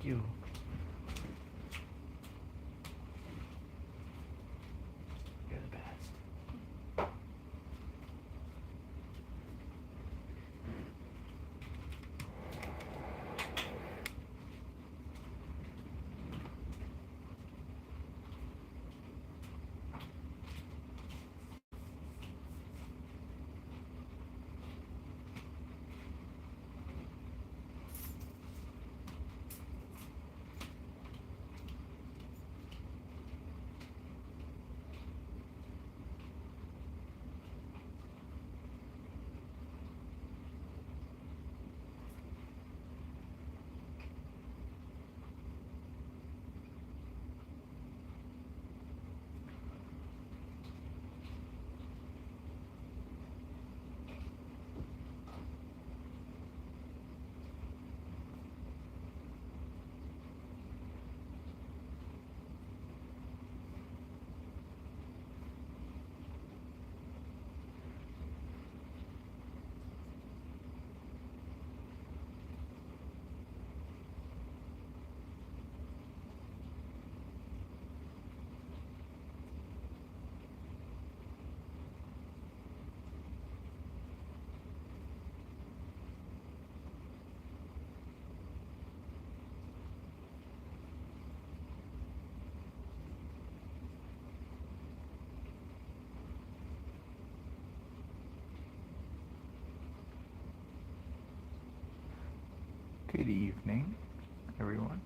you. You're the best. Good evening, everyone.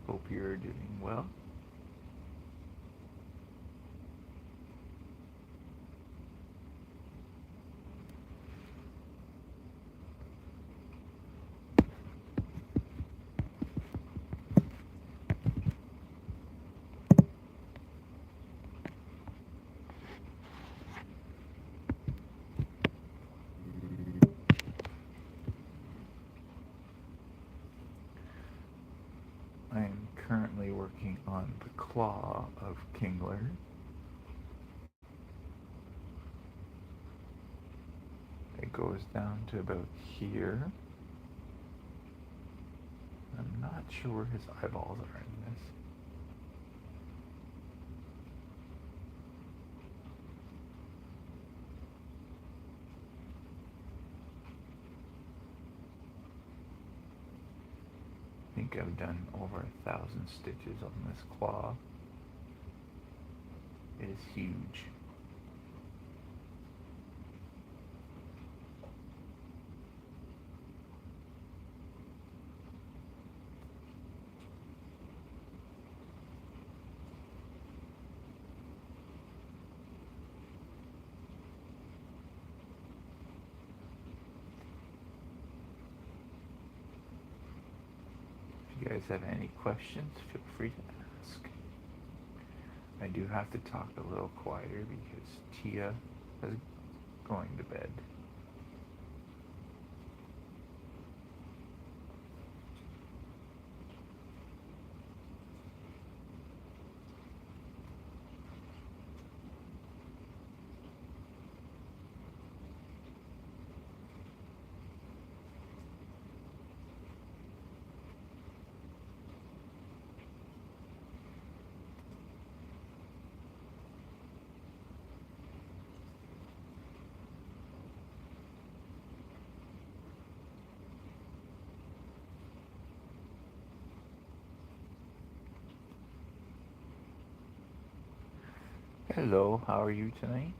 Hope you're doing well. I am currently working on the claw of Kingler. It goes down to about here. I'm not sure where his eyeballs are in this. I think I've done over 1,000 stitches on this claw. It is huge. If you guys have any questions, feel free to ask. I do have to talk a little quieter because Tia is going to bed. Hello, how are you tonight?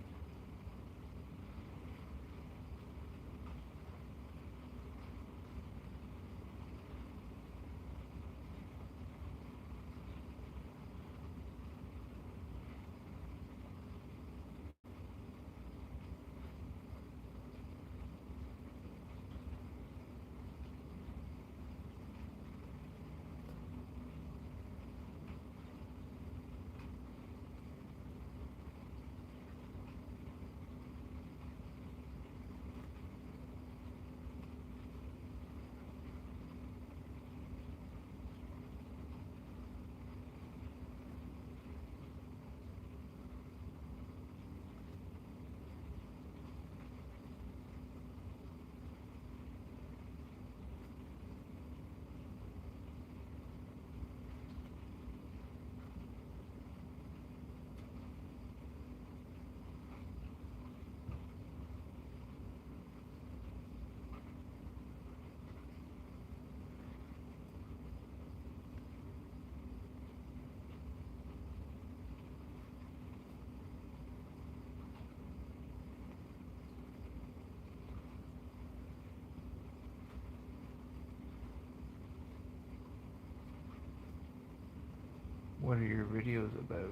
What are your videos about?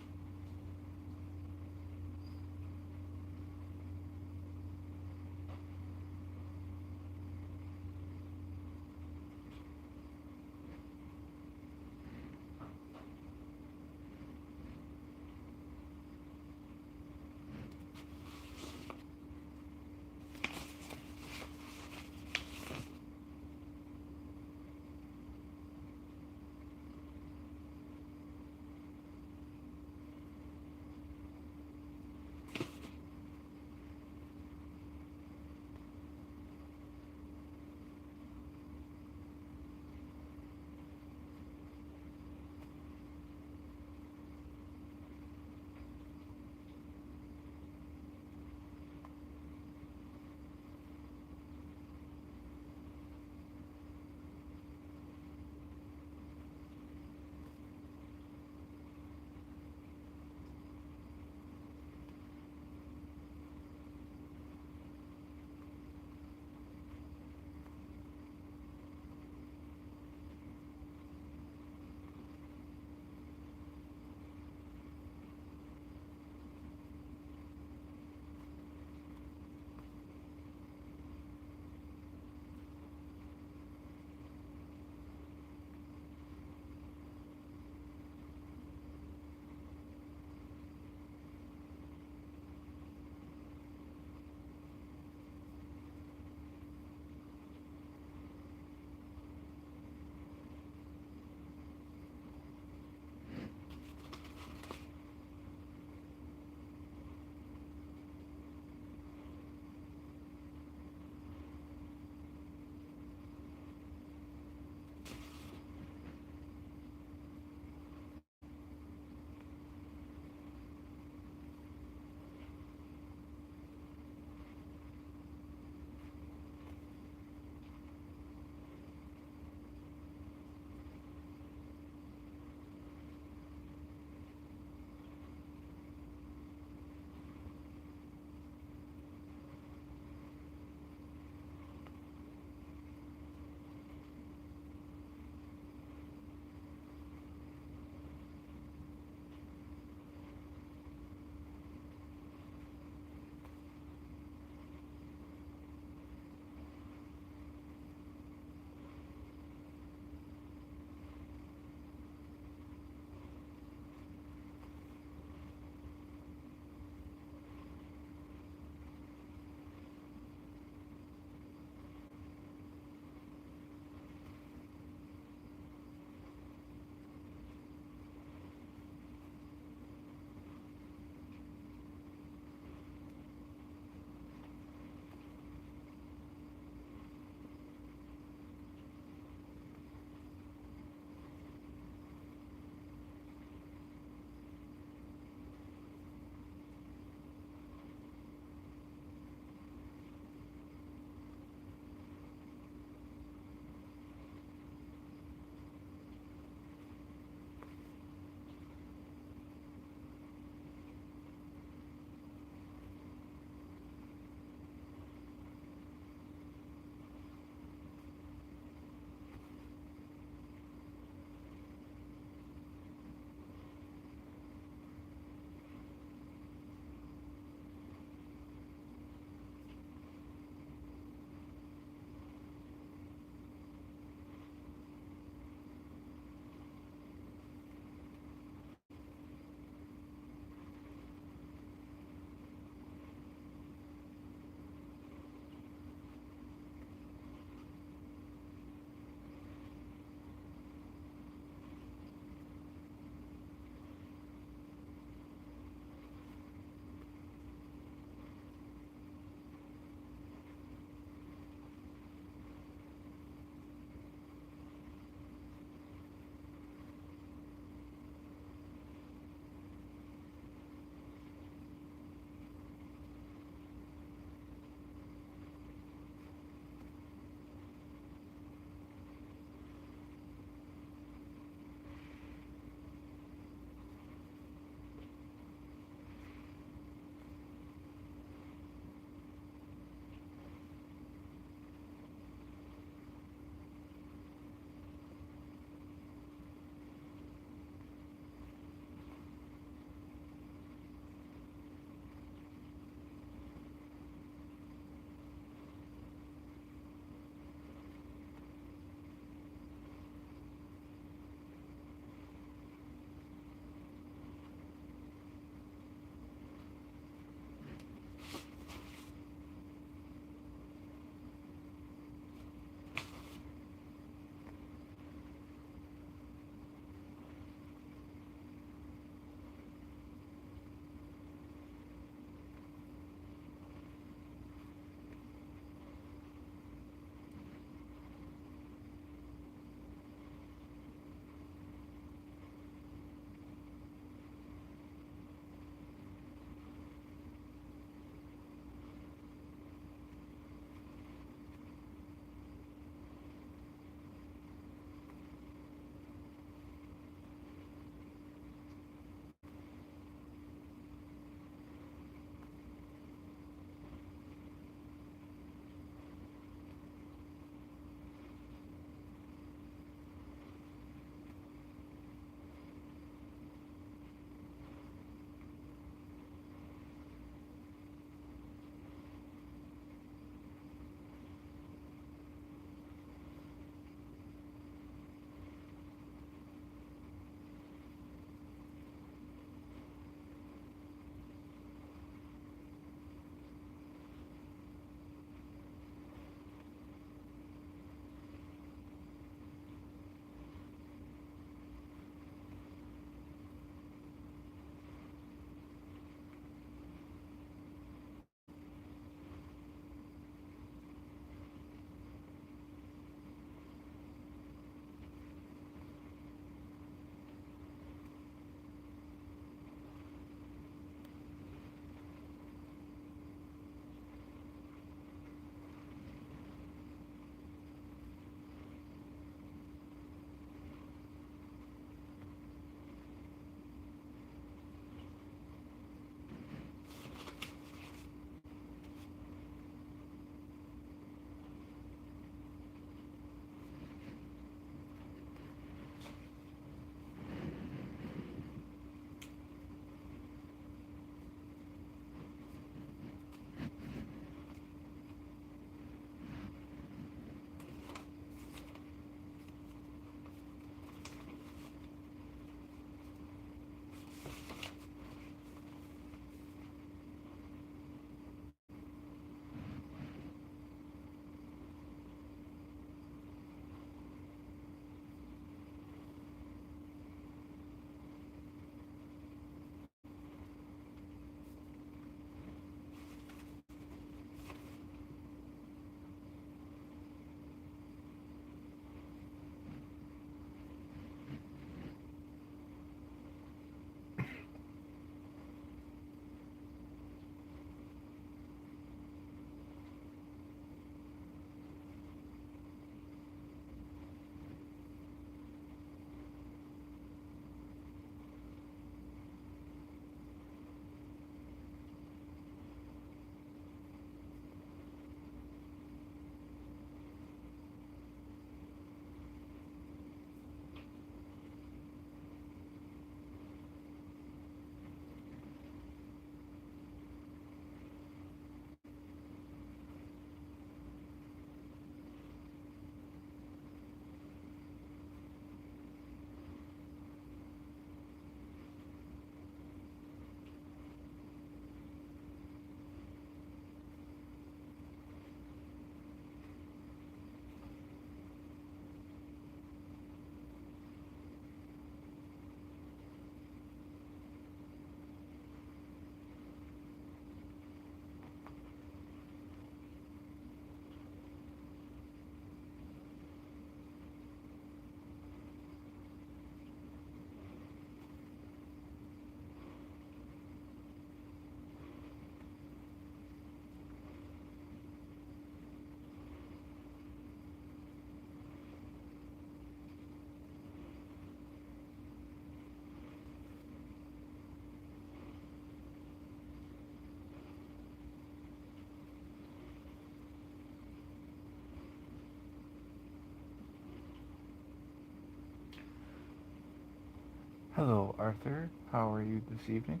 Hello, Arthur. How are you this evening?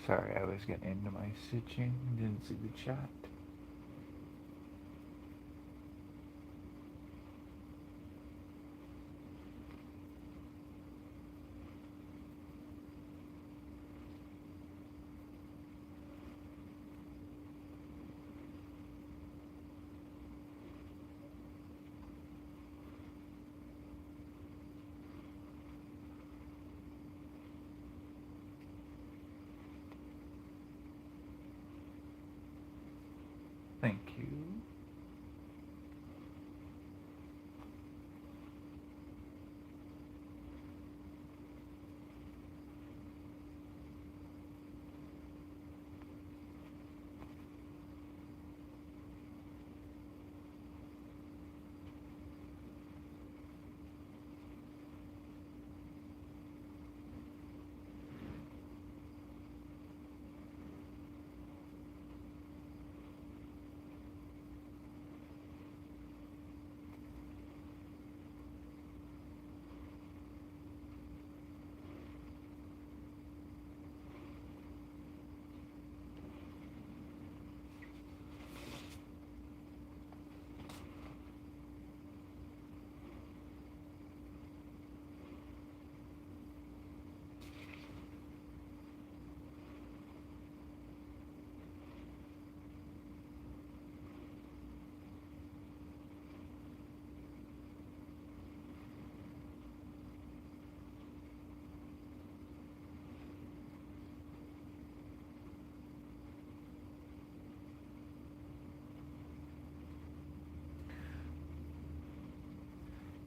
Sorry, I was getting into my stitching. Didn't see the chat. Thank you.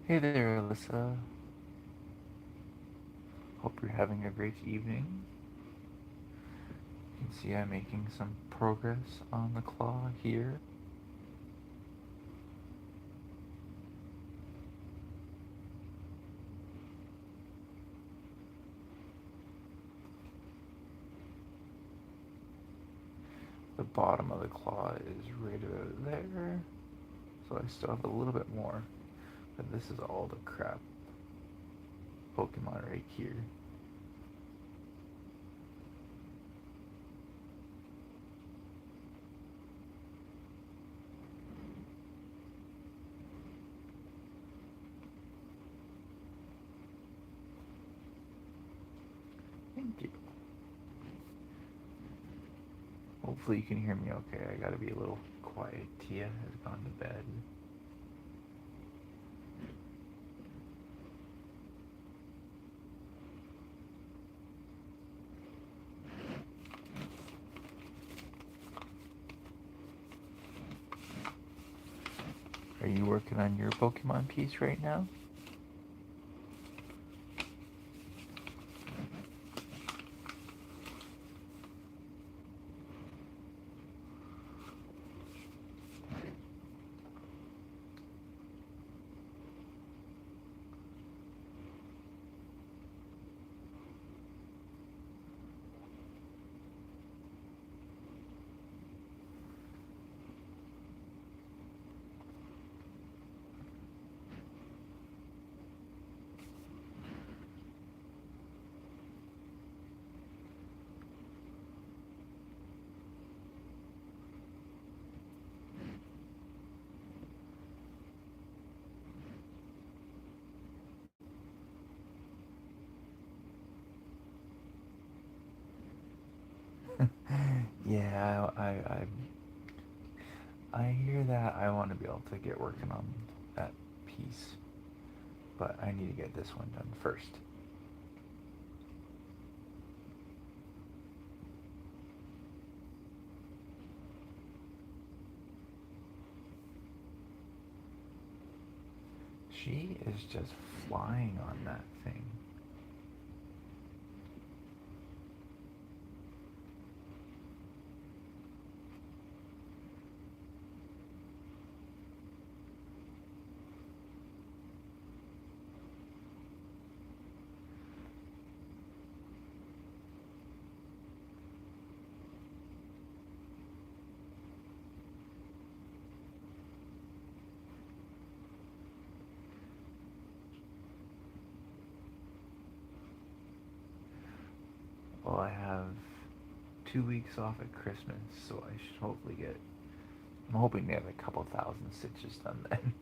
Hey there, Alyssa. Hope you're having a great evening. You can see I'm making some progress on the claw here. The bottom of the claw is right about there, so I still have a little bit more, but this is all the crap Pokemon right here. Thank you. Hopefully you can hear me okay. I gotta be a little quiet. Tia has gone to bed. Are you working on your Pokemon piece right now? Yeah, I hear that. I want to be able to get working on that piece, but I need to get this one done first. She is just flying on that thing. I have 2 weeks off at Christmas, so I should hopefully get. I'm hoping to have a couple thousand stitches done then.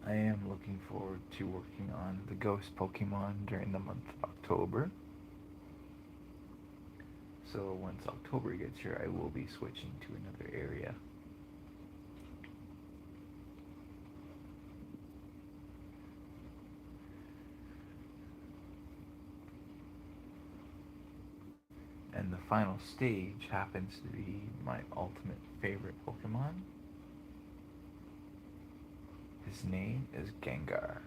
I am looking forward to working on the ghost Pokemon during the month of October. So once October gets here, I will be switching to another area. And the final stage happens to be my ultimate favorite Pokemon. His name is Gengar.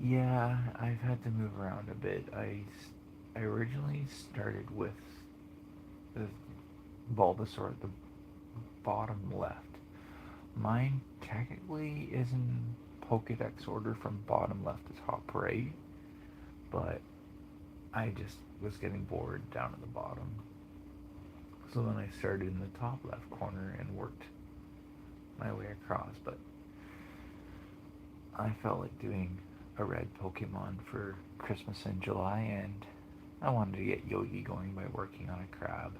Yeah, I've had to move around a bit. I originally started with the Bulbasaur at the bottom left. Mine technically is in Pokedex order from bottom left to top right, but I just was getting bored down at the bottom. So then I started in the top left corner and worked my way across, but I felt like doing a red Pokemon for Christmas in July, and I wanted to get Yogi going by working on a crab.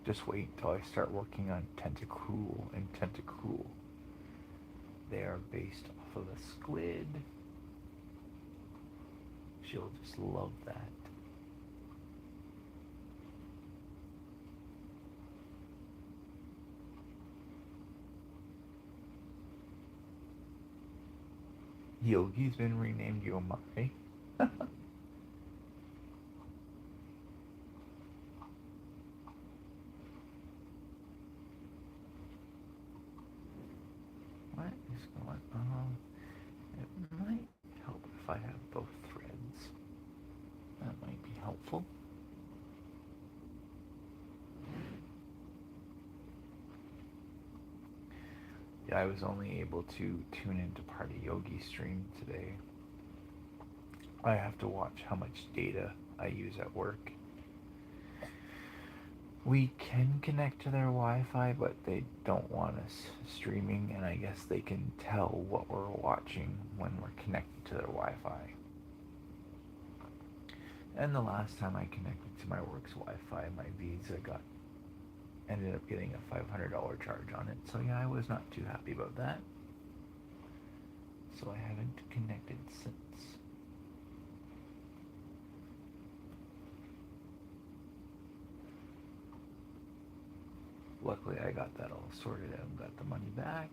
Just wait until I start working on Tentacruel and Tentacruel. They are based off of a squid. She'll just love that. Yogi's been renamed Yomari. What is going on? It might help if I have both threads. That might be helpful. Yeah, I was only able to tune into part of Yogi's stream today. I have to watch how much data I use at work. We can connect to their Wi-Fi, but they don't want us streaming, and I guess they can tell what we're watching when we're connected to their Wi-Fi. And the last time I connected to my work's Wi-Fi, my Visa ended up getting a $500 charge on it. So yeah, I was not too happy about that. So I haven't connected since. Luckily, I got that all sorted out and got the money back.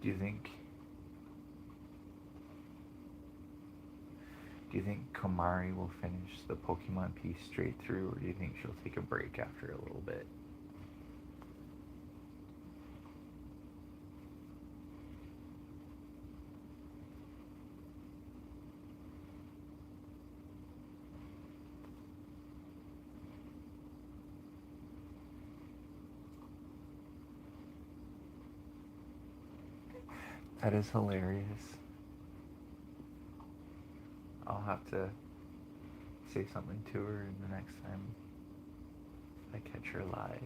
Do you think Komari will finish the Pokemon piece straight through, or do you think she'll take a break after a little bit? That is hilarious. I'll have to say something to her the next time I catch her live.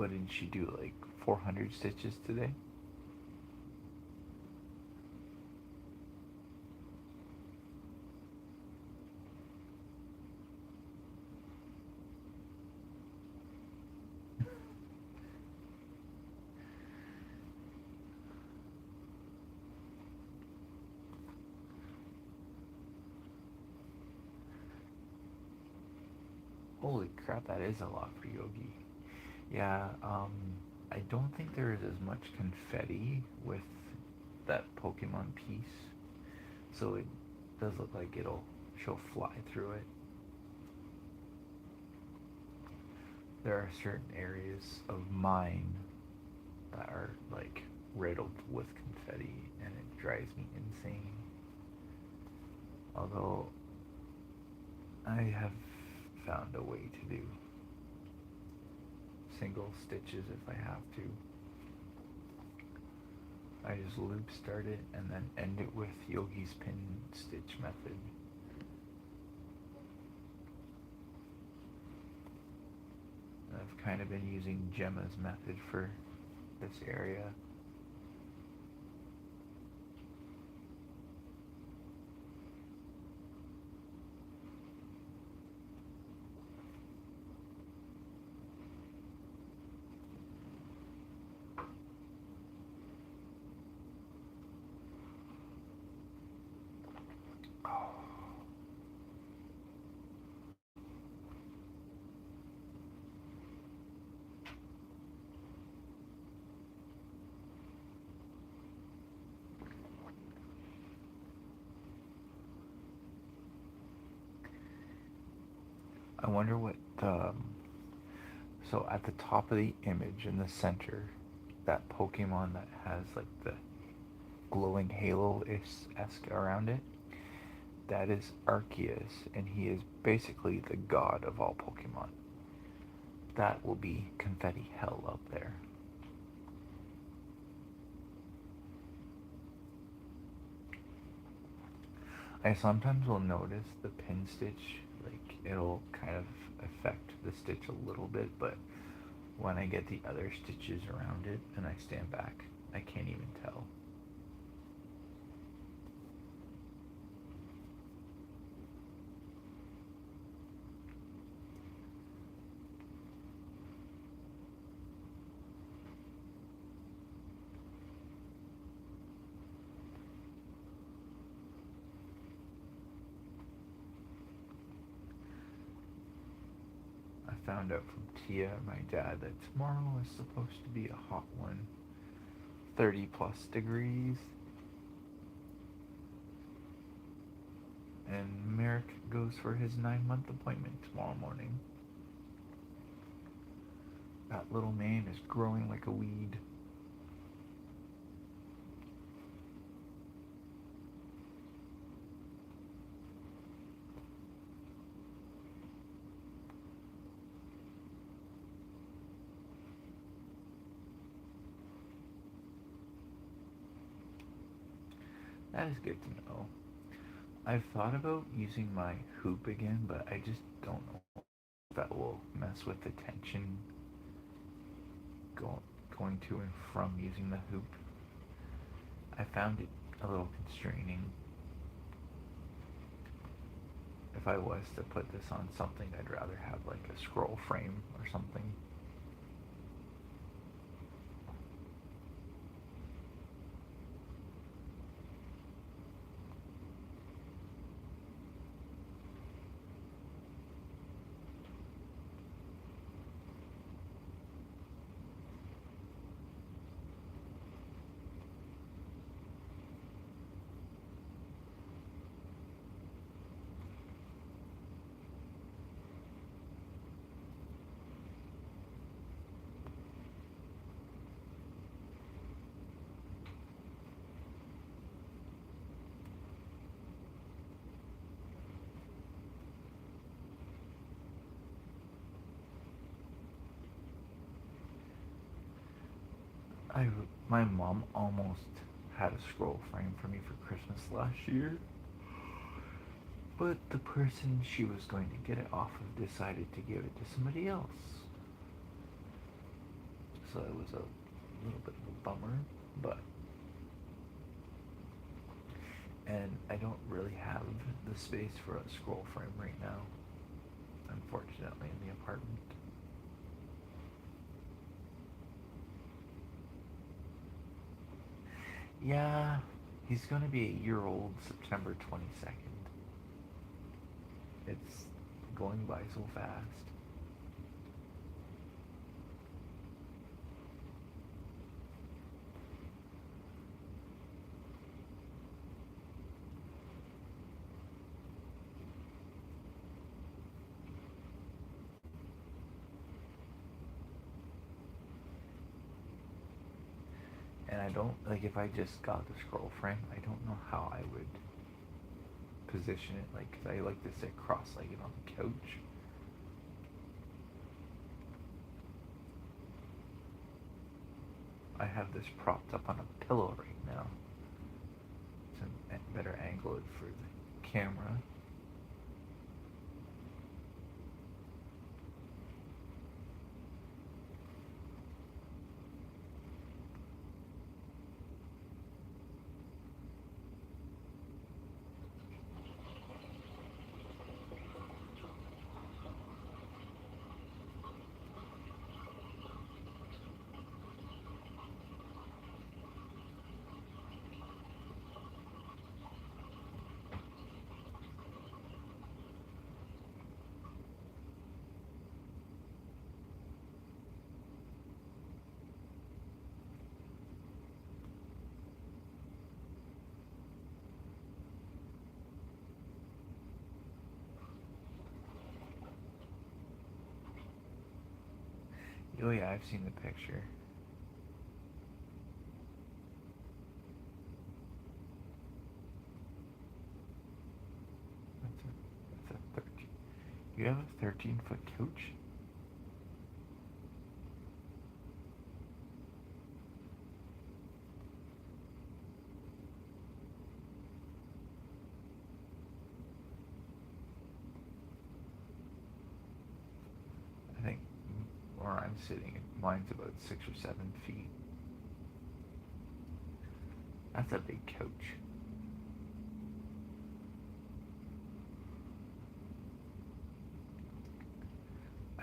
What did she do? Like 400 stitches today? Holy crap, that is a lot for Yogi. Yeah, I don't think there is as much confetti with that Pokemon piece, so it does look like she'll fly through it. There are certain areas of mine that are like riddled with confetti, and it drives me insane. Although I have found a way to do single stitches if I have to. I just loop start it and then end it with Yogi's pin stitch method. I've kind of been using Gemma's method for this area. I wonder what so at the top of the image in the center, that Pokemon that has like the glowing halo-esque around it, that is Arceus, and he is basically the god of all Pokemon. That will be confetti hell up there. I sometimes will notice the pin stitch, like it'll kind of affect the stitch a little bit, but when I get the other stitches around it and I stand back, I can't even tell. I found out from Tia, my dad, that tomorrow is supposed to be a hot one. 30 plus degrees. And Merrick goes for his 9-month appointment tomorrow morning. That little man is growing like a weed. That is good to know. I've thought about using my hoop again, but I just don't know if that will mess with the tension going to and from using the hoop. I found it a little constraining. If I was to put this on something, I'd rather have like a scroll frame or something. I My mom almost had a scroll frame for me for Christmas last year, but the person she was going to get it off of decided to give it to somebody else. so it was a little bit of a bummer, but and I don't really have the space for a scroll frame right now, unfortunately, in the apartment. Yeah, he's going to be a year old September 22nd. It's going by so fast. And I don't, like, if I just got the scroll frame, I don't know how I would position it, like, 'cause I like to sit cross-legged on the couch. I have this propped up on a pillow right now to better angle it for the camera. Oh yeah, I've seen the picture. That's a 13. You have a 13-foot couch? I think where I'm sitting, mine's about 6 or 7 feet. That's a big couch.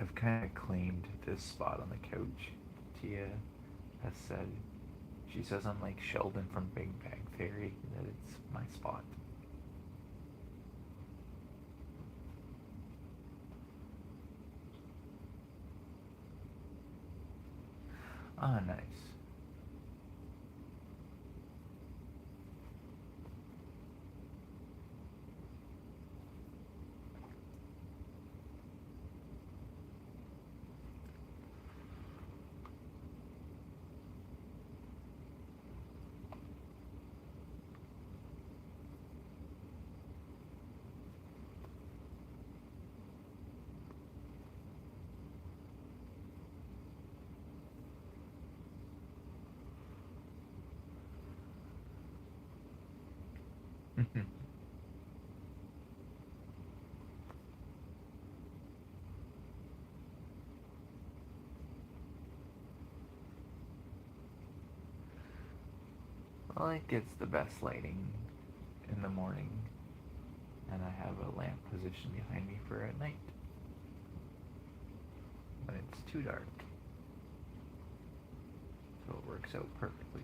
I've kind of claimed this spot on the couch. Tia has said, she says I'm like Sheldon from Big Bang Theory, that it's my spot. Ah, nice. Well, it gets the best lighting in the morning, and I have a lamp positioned behind me for at night when it's too dark. So it works out perfectly.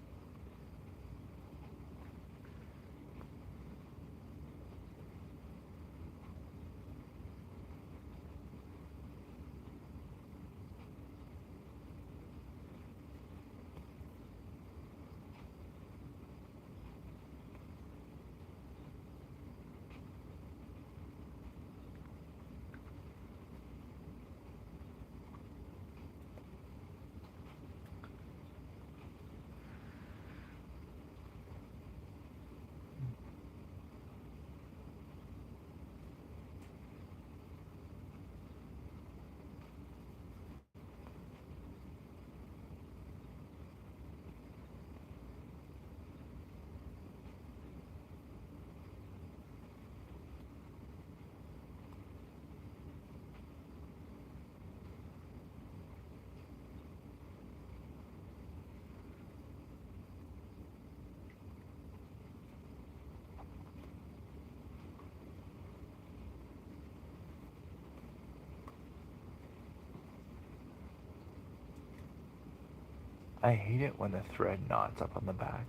I hate it when the thread knots up on the back.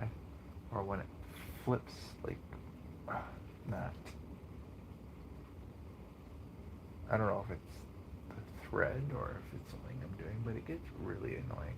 I, or when it flips like that. I don't know if it's the thread or if it's something I'm doing, but it gets really annoying.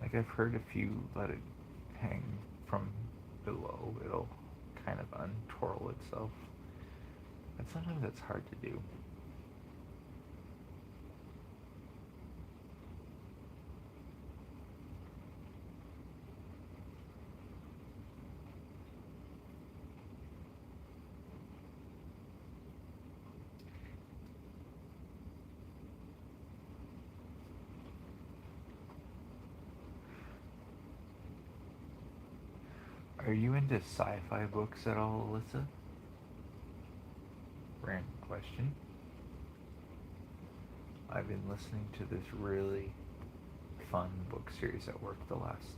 Like I've heard if you let it hang from below, it'll kind of untwirl itself. But sometimes that's hard to do. Are you into sci-fi books at all, Alyssa? Random question. I've been listening to this really fun book series at work the last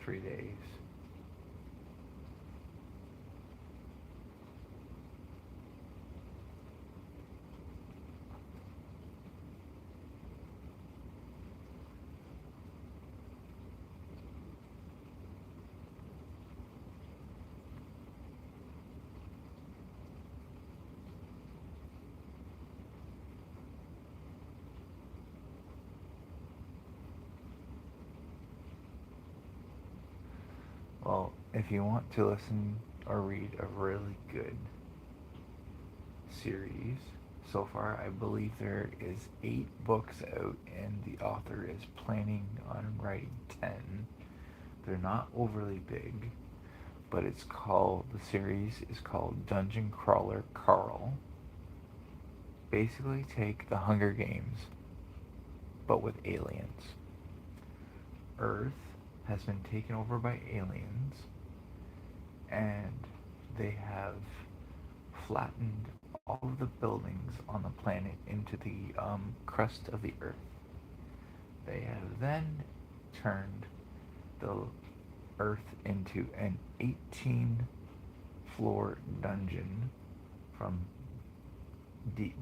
3 days. Well, if you want to listen or read a really good series, so far I believe there is 8 books out and the author is planning on writing 10. They're not overly big, but the series is called Dungeon Crawler Carl. Basically take the Hunger Games, but with aliens. Earth has been taken over by aliens, and they have flattened all of the buildings on the planet into the crust of the Earth. They have then turned the Earth into an 18-floor dungeon from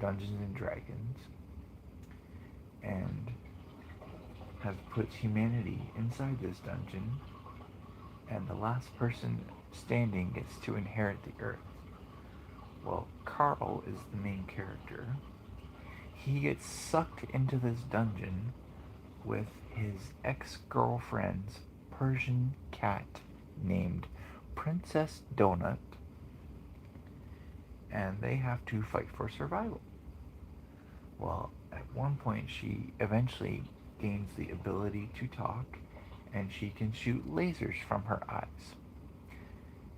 Dungeons and Dragons, and have put humanity inside this dungeon, and the last person standing gets to inherit the Earth. Well, Carl is the main character. He gets sucked into this dungeon with his ex-girlfriend's Persian cat named Princess Donut, and they have to fight for survival. Well, at one point she eventually gains the ability to talk, and she can shoot lasers from her eyes.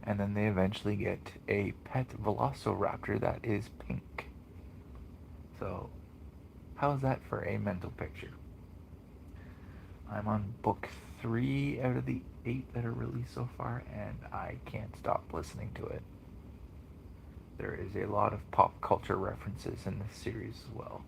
And then they eventually get a pet velociraptor that is pink. So, how's that for a mental picture? I'm on book 3 out of the 8 that are released so far, and I can't stop listening to it. There is a lot of pop culture references in this series as well.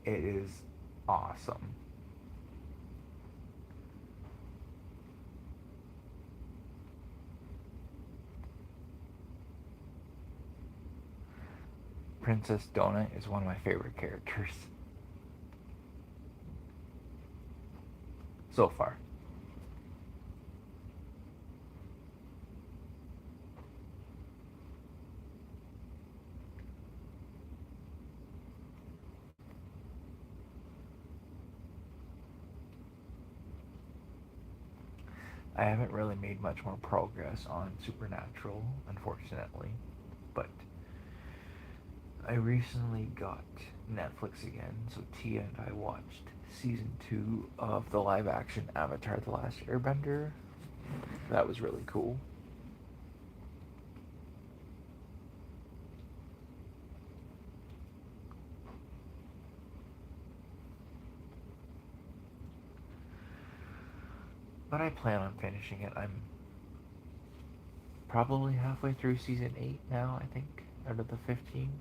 It is awesome. Princess Donut is one of my favorite characters so far. I haven't really made much more progress on Supernatural, unfortunately, but I recently got Netflix again, so Tia and I watched season 2 of the live action Avatar The Last Airbender. That was really cool. But I plan on finishing it. I'm probably halfway through season 8 now, I think, out of the 15.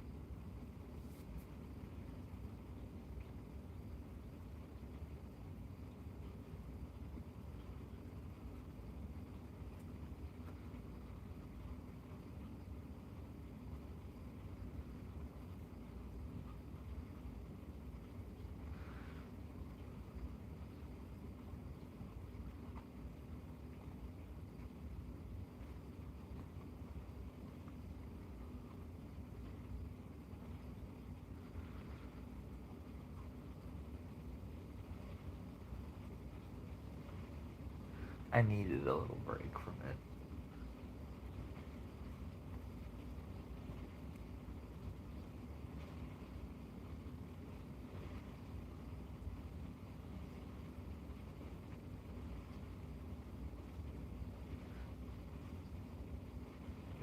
I needed a little break from it.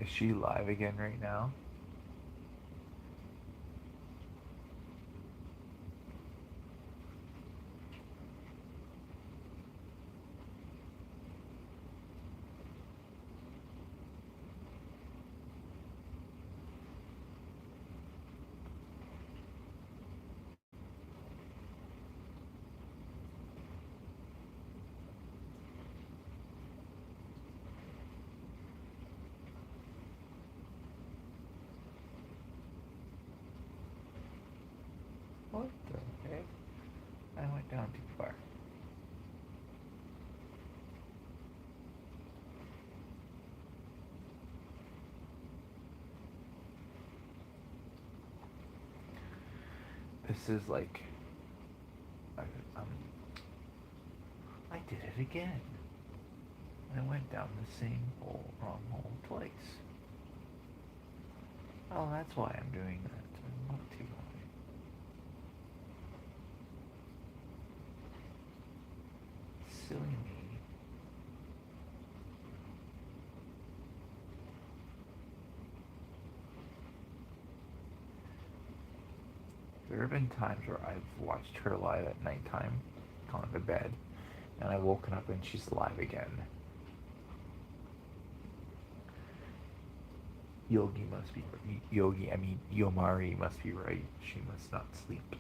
Is she live again right now? What the heck? I went down too far. This is like, I, um, I did it again. I went down the same hole, wrong hole twice. Oh, that's why I'm doing that. I'm not too high. Silly me. There have been times where I've watched her live at nighttime, gone to bed, and I've woken up and she's live again. Yomari must be right. She must not sleep.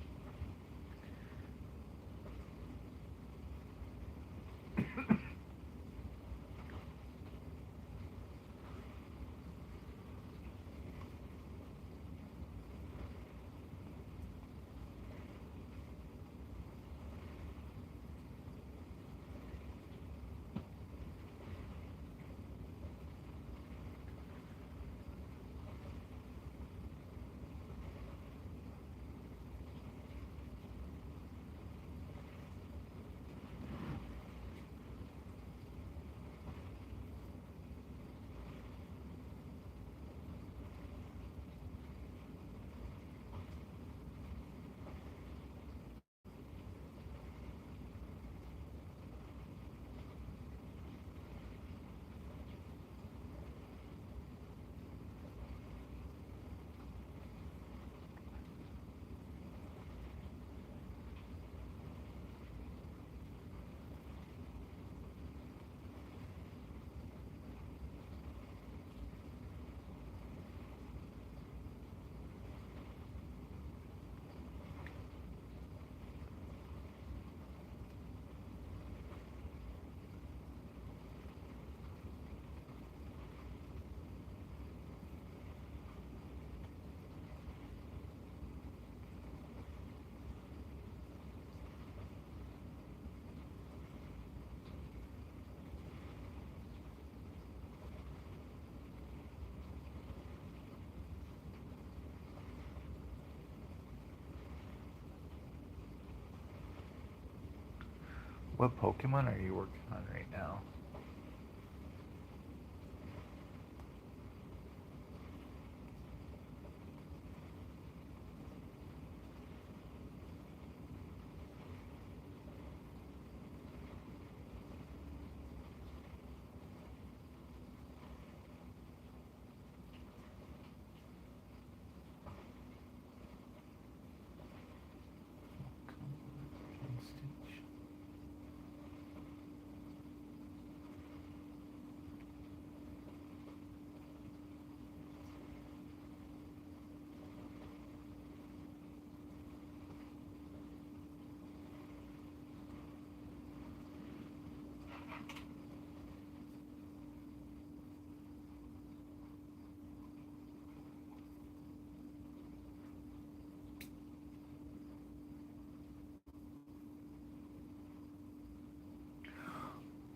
What Pokemon are you working on right now?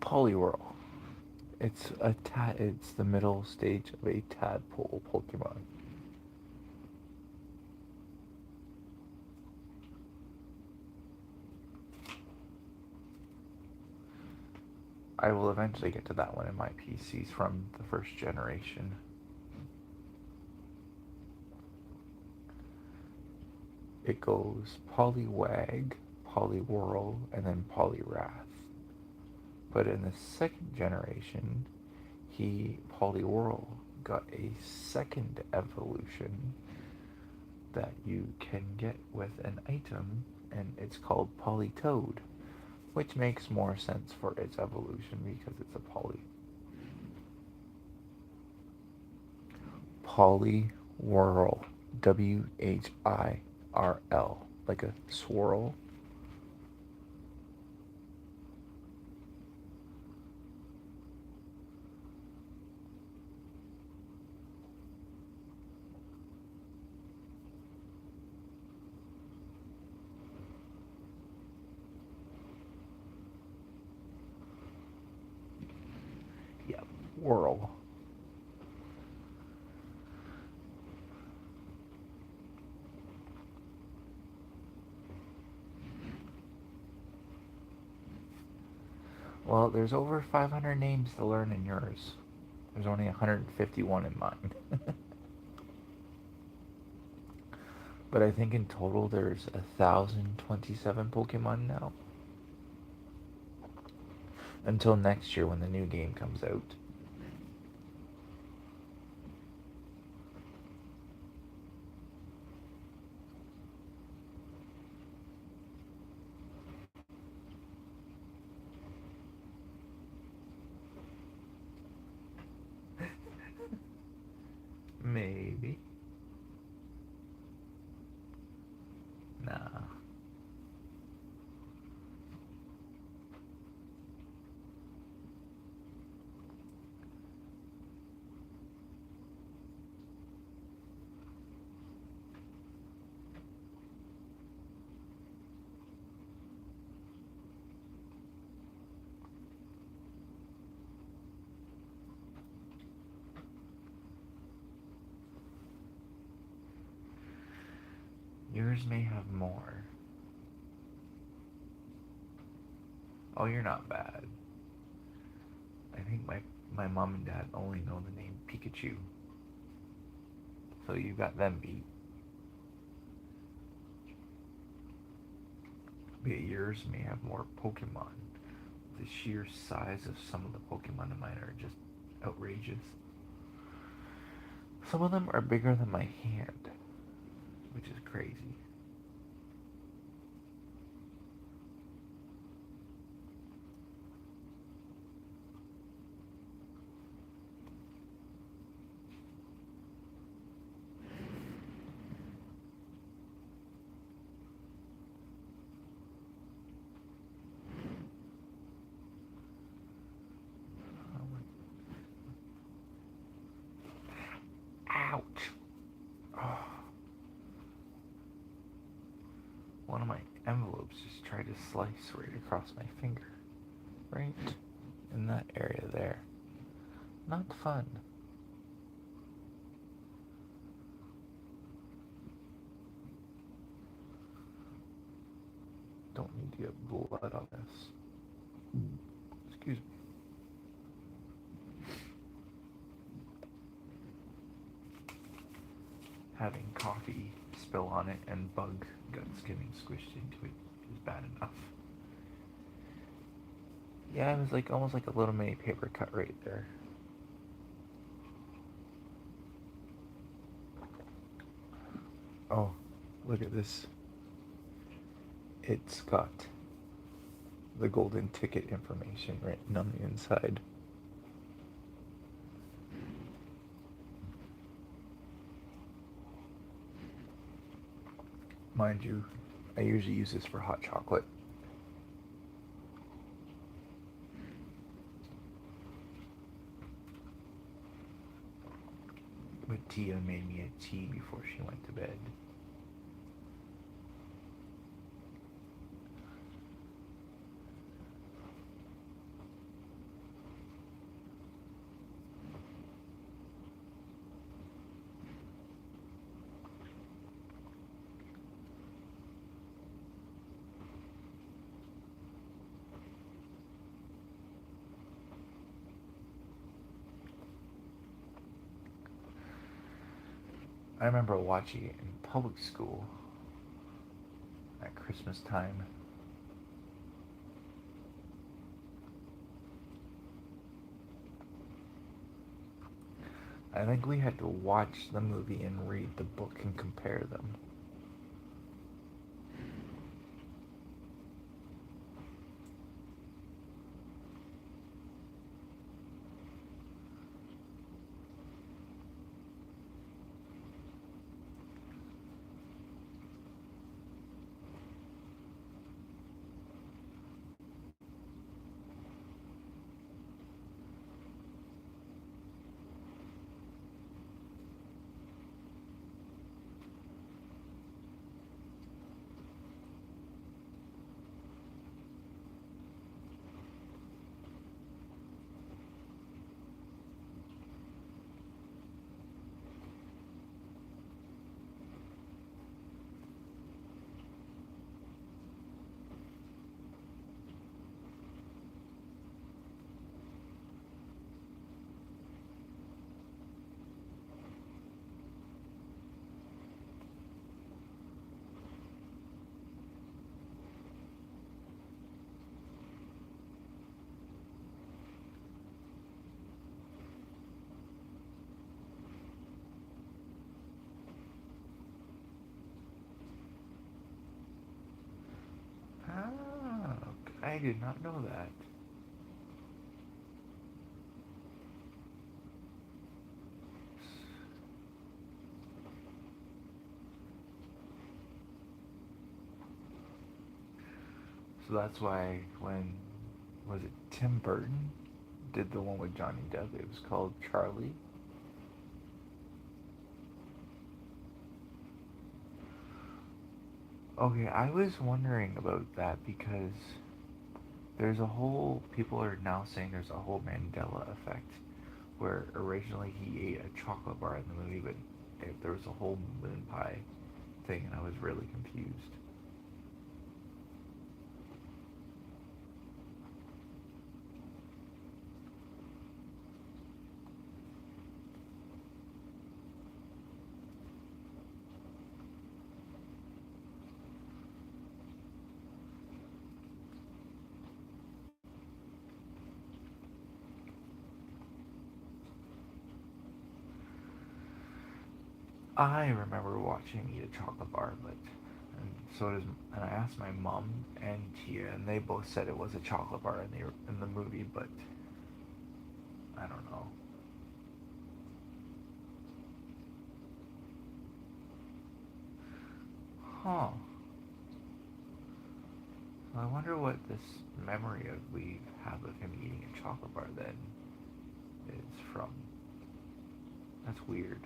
Poliwhirl. It's the middle stage of a tadpole Pokemon. I will eventually get to that one in my PCs from the first generation. It goes Poliwag, Poliwhirl, and then Poliwrath. But in the second generation, Poliwhirl got a second evolution that you can get with an item, and it's called Politoed, which makes more sense for its evolution because it's a poly. Poliwhirl, WHIRL, like a swirl. Yeah, whirl. Well, there's over 500 names to learn in yours. There's only 151 in mine. But I think in total there's 1,027 Pokemon now. Until next year when the new game comes out. Maybe. Nah. Yours may have more. Oh, you're not bad. I think my mom and dad only know the name Pikachu. So you got them beat. But yours may have more Pokemon. The sheer size of some of the Pokemon in mine are just outrageous. Some of them are bigger than my hand, which is crazy. Ouch! Oh. One of my envelopes just tried to slice right across my finger. Right in that area there. Not fun. Don't need to get blood on this. on it and bug guts getting squished into it is bad enough. Yeah, it was like almost like a little mini paper cut right there. Oh, look at this. It's got the golden ticket information written on the inside. Mind you, I usually use this for hot chocolate. But Tia made me a tea before she went to bed. I remember watching it in public school at Christmas time. I think we had to watch the movie and read the book and compare them. Ah, I did not know that. So that's why when was it Tim Burton did the one with Johnny Depp, it was called Charlie. Okay, I was wondering about that because there's a whole people are now saying there's a whole Mandela effect where originally he ate a chocolate bar in the movie, but there was a whole moon pie thing, and I was really confused. I remember watching him eat a chocolate bar, but and so does and I asked my mom and Tia, and they both said it was a chocolate bar in the movie, but I don't know. Huh. So I wonder what this memory of we have of him eating a chocolate bar then is from. That's weird.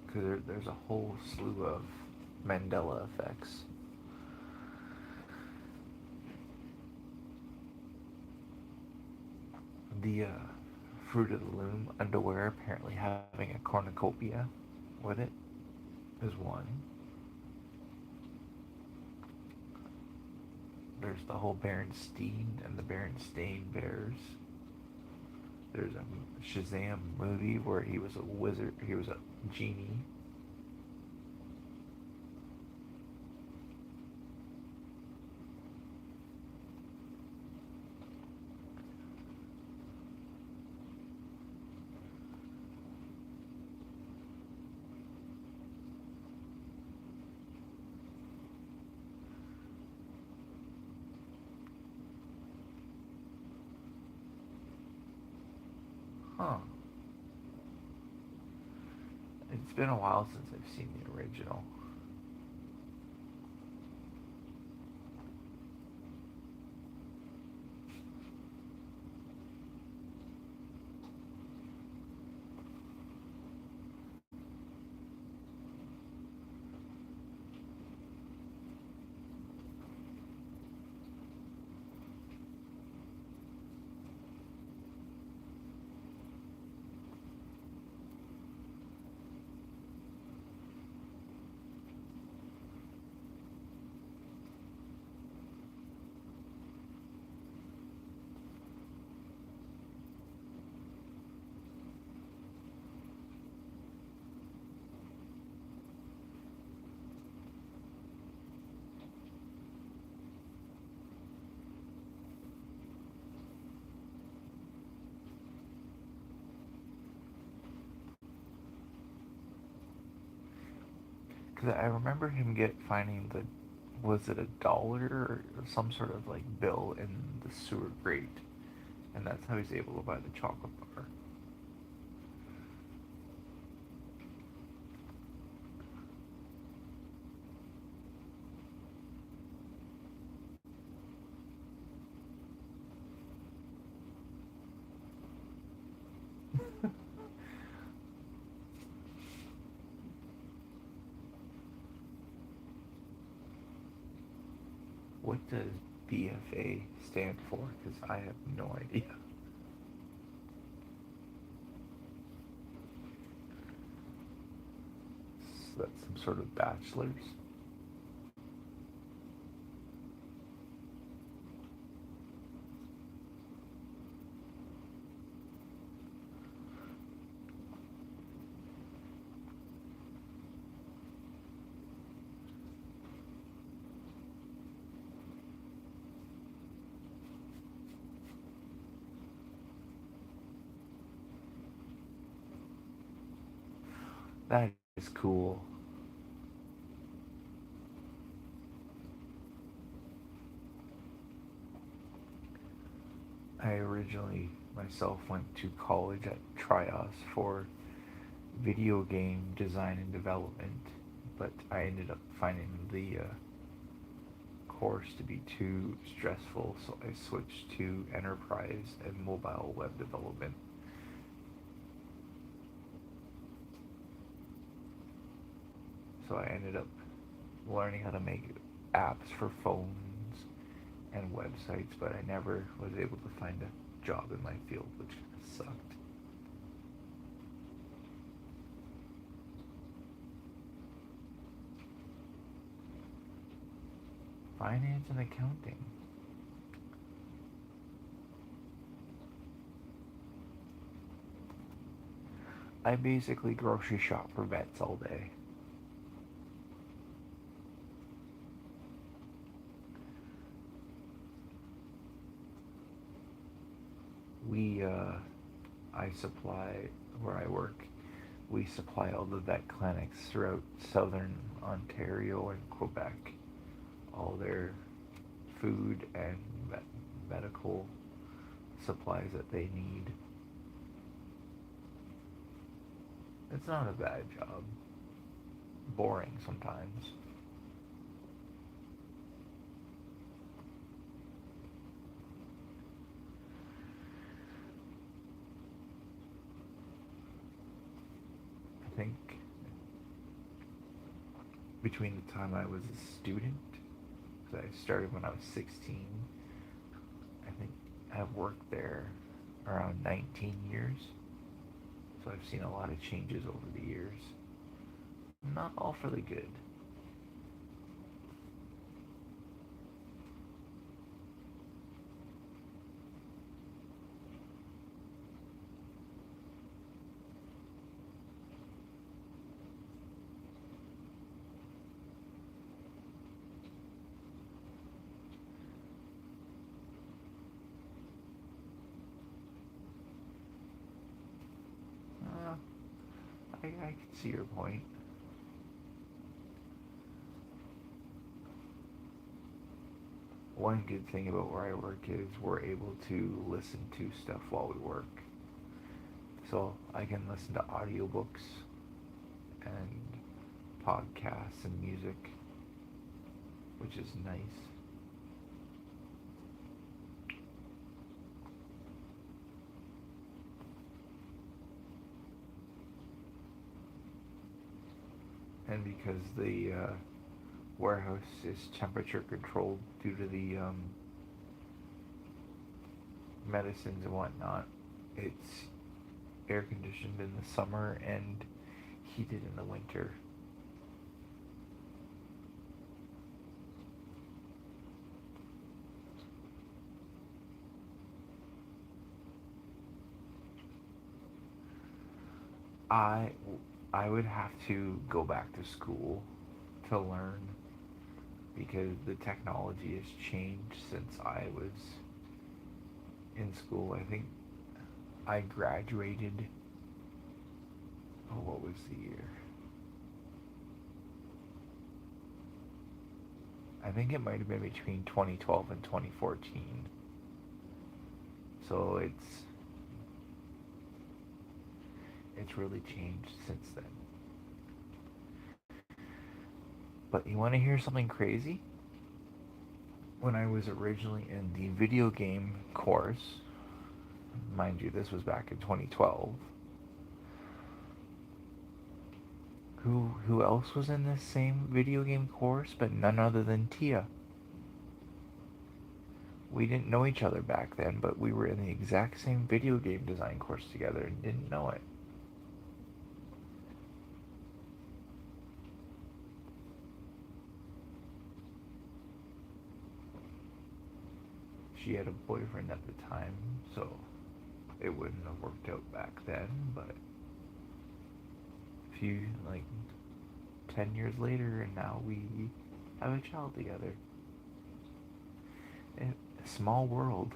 Because there's a whole slew of Mandela effects. The Fruit of the Loom underwear apparently having a cornucopia with it is one. There's the whole Berenstein and the Berenstain Bears. There's a Shazam movie where he was a wizard. He was a genie. Huh. It's been a while since I've seen the original. Because I remember him finding the, was it $1 or some sort of like bill in the sewer grate, and that's how he's able to buy the chocolate bar. What does BFA stand for? Because I have no idea. So that's some sort of bachelor's. That is cool. I originally myself went to college at Trios for video game design and development, but I ended up finding the course to be too stressful, so I switched to enterprise and mobile web development. So I ended up learning how to make apps for phones and websites, but I never was able to find a job in my field, which kind of sucked. Finance and accounting. I basically grocery shop for vets all day. We, I supply, where I work, we supply all the vet clinics throughout southern Ontario and Quebec, all their food and medical supplies that they need. It's not a bad job. Boring sometimes. I think between the time I was a student, because I started when I was 16, I think I've worked there around 19 years. So I've seen a lot of changes over the years. Not all for the good. I can see your point. One good thing about where I work is we're able to listen to stuff while we work. So I can listen to audiobooks and podcasts and music, which is nice. And because the warehouse is temperature controlled due to the medicines and whatnot, it's air conditioned in the summer and heated in the winter. I I would have to go back to school to learn because the technology has changed since I was in school. I think I graduated. Oh, what was the year? I think it might have been between 2012 and 2014. So it's really changed since then. But you want to hear something crazy? When I was originally in the video game course, mind you, this was back in 2012. Who else was in this same video game course but none other than Tia? We didn't know each other back then, but we were in the exact same video game design course together and didn't know it. She had a boyfriend at the time, so it wouldn't have worked out back then, but a few, like, 10 years later, and now we have a child together. A small world.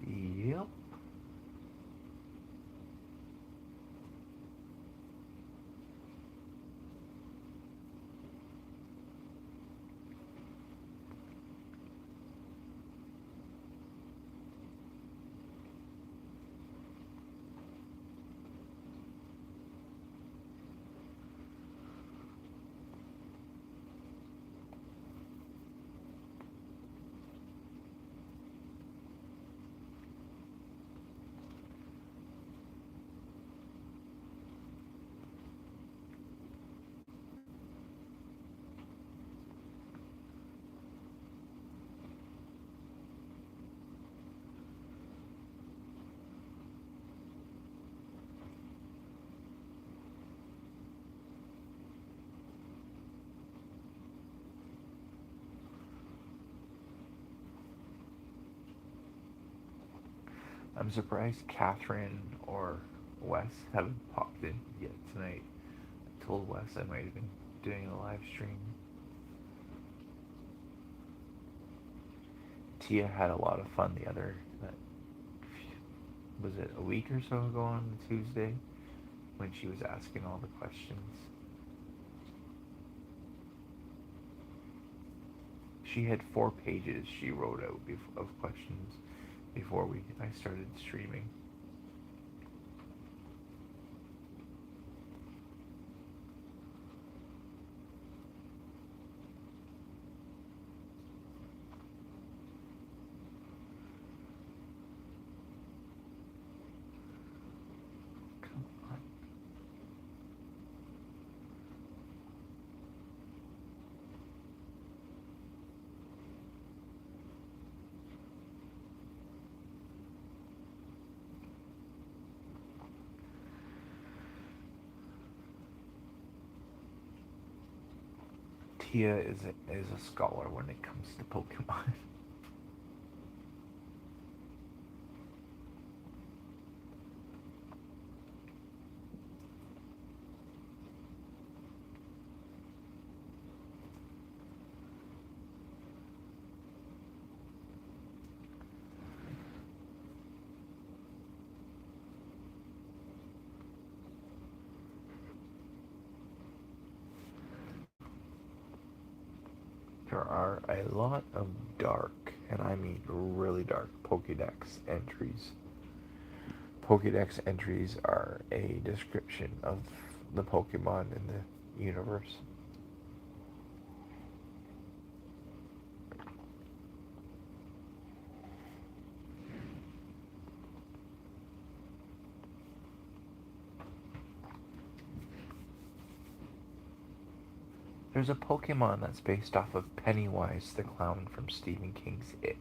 Yep. I'm surprised Catherine or Wes haven't popped in yet tonight. I told Wes I might have been doing a live stream. Tia had a lot of fun the other, was it a week or so ago on Tuesday, when she was asking all the questions. She had 4 pages she wrote out of questions before I started streaming. Come on. Tia is a scholar when it comes to Pokemon. There are a lot of dark, and I mean really dark, Pokédex entries. Pokédex entries are a description of the Pokemon in the universe. There's a Pokemon that's based off of Pennywise the Clown from Stephen King's It.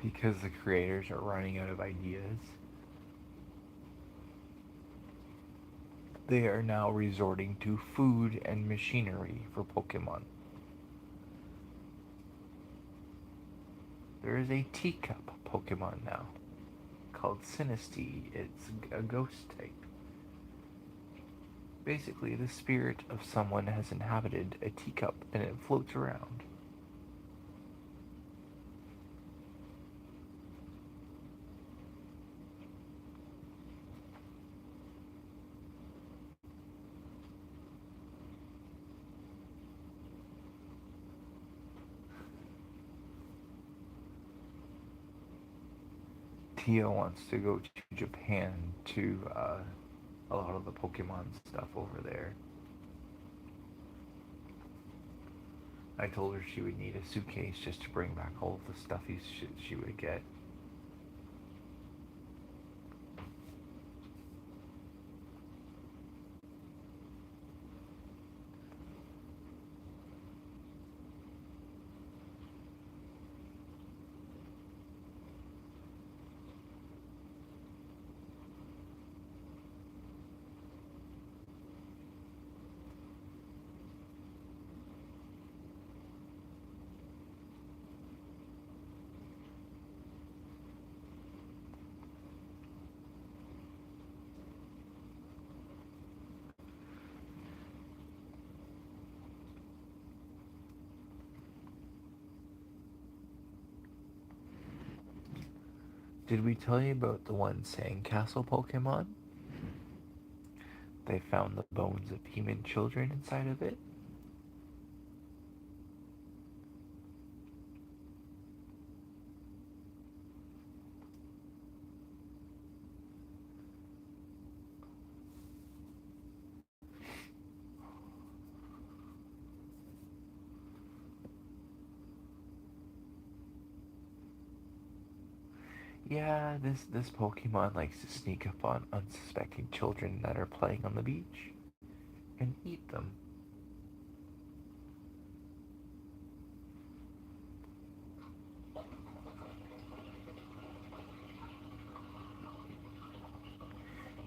Because the creators are running out of ideas, they are now resorting to food and machinery for Pokemon. There is a teacup Pokemon now called Sinistea. It's a ghost type. Basically, the spirit of someone has inhabited a teacup and it floats around. Tia wants to go to Japan to a lot of the Pokemon stuff over there. I told her she would need a suitcase just to bring back all of the stuff she would get. Did we tell you about the one sandcastle Pokemon? They found the bones of human children inside of it. Yeah, this Pokemon likes to sneak up on unsuspecting children that are playing on the beach and eat them.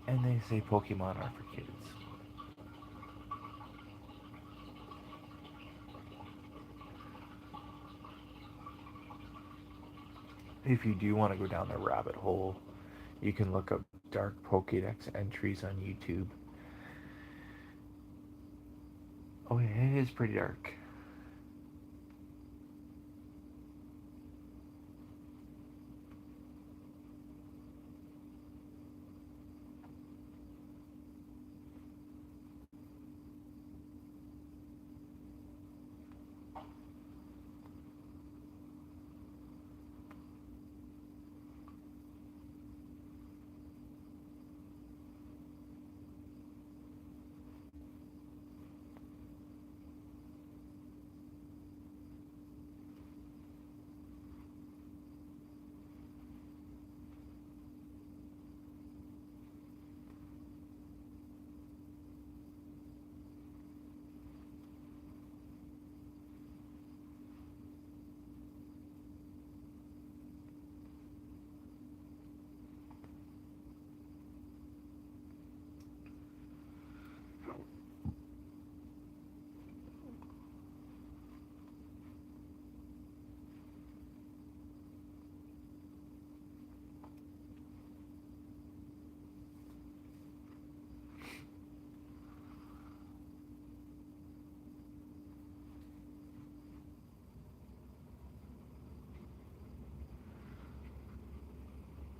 And they say Pokemon are for kids. If you do want to go down the rabbit hole, you can look up dark Pokédex entries on YouTube. Oh, yeah, it is pretty dark.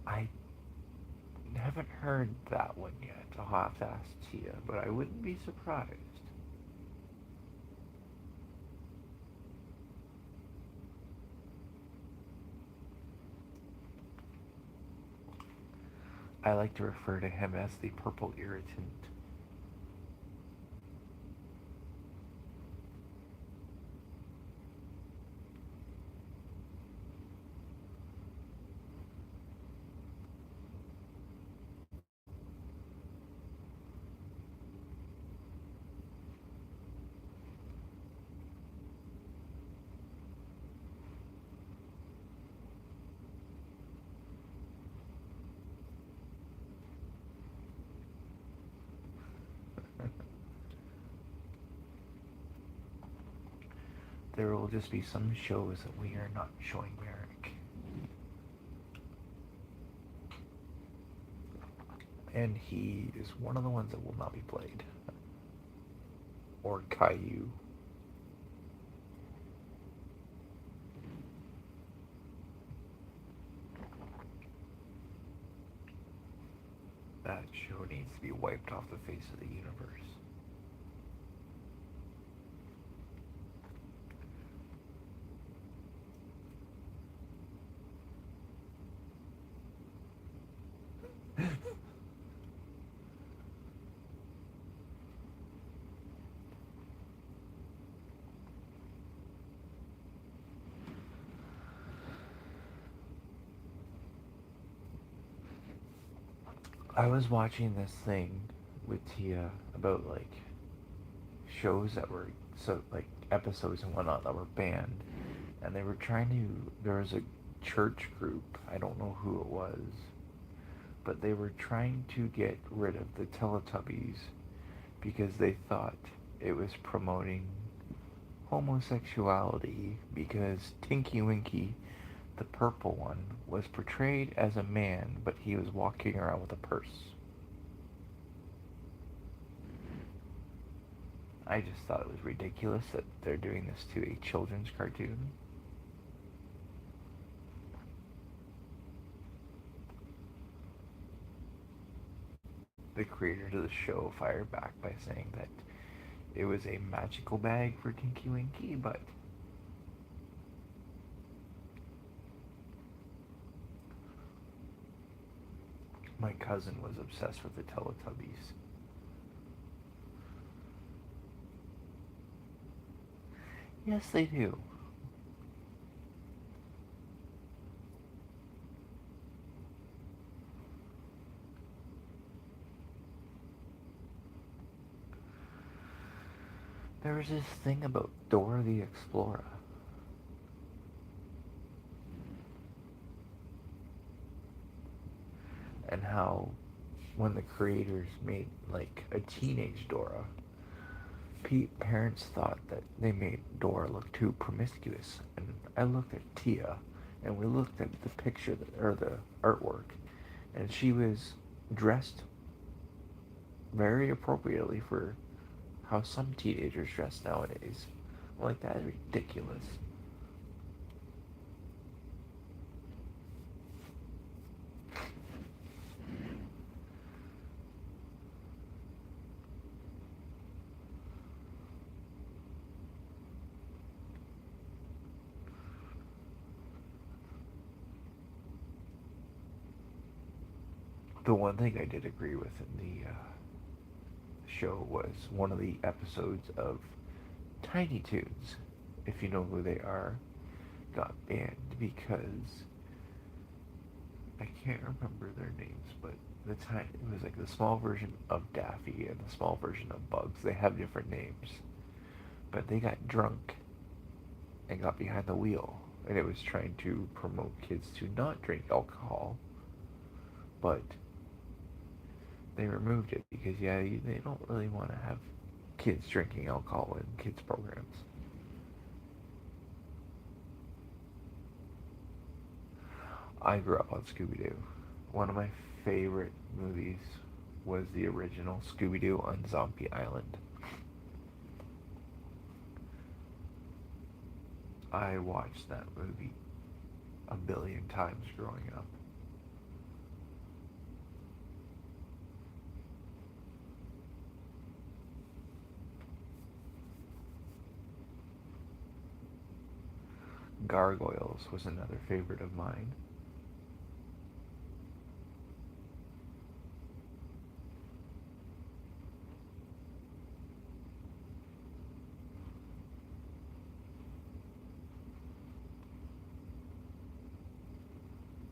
I haven't heard that one yet. I'll have to ask Tia, but I wouldn't be surprised. I like to refer to him as the purple irritant. There will just be some shows that we are not showing Merrick. And he is one of the ones that will not be played. Or Caillou. That show needs to be wiped off the face of the universe. I was watching this thing with Tia about like shows that were so like episodes and whatnot that were banned, and they were trying to. There was a church group. I don't know who it was, but they were trying to get rid of the Teletubbies because they thought it was promoting homosexuality because Tinky Winky, the purple one, was portrayed as a man, but he was walking around with a purse. I just thought it was ridiculous that they're doing this to a children's cartoon. The creators of the show fired back by saying that it was a magical bag for Tinky Winky, but my cousin was obsessed with the Teletubbies. Yes, they do. There was this thing about Dora the Explorer. And how when the creators made like a teenage Dora, parents thought that they made Dora look too promiscuous. And I looked at Tia, and we looked at the picture or the artwork, and she was dressed very appropriately for how some teenagers dress nowadays. I'm like, that is ridiculous. The one thing I did agree with in the show was one of the episodes of Tiny Toons, if you know who they are, got banned because I can't remember their names, but it was like the small version of Daffy and the small version of Bugs. They have different names, but they got drunk and got behind the wheel, and it was trying to promote kids to not drink alcohol, but they removed it because they don't really want to have kids drinking alcohol in kids programs. I grew up on Scooby-Doo. One of my favorite movies was the original Scooby-Doo on Zombie Island. I watched that movie a billion times growing up. Gargoyles was another favorite of mine.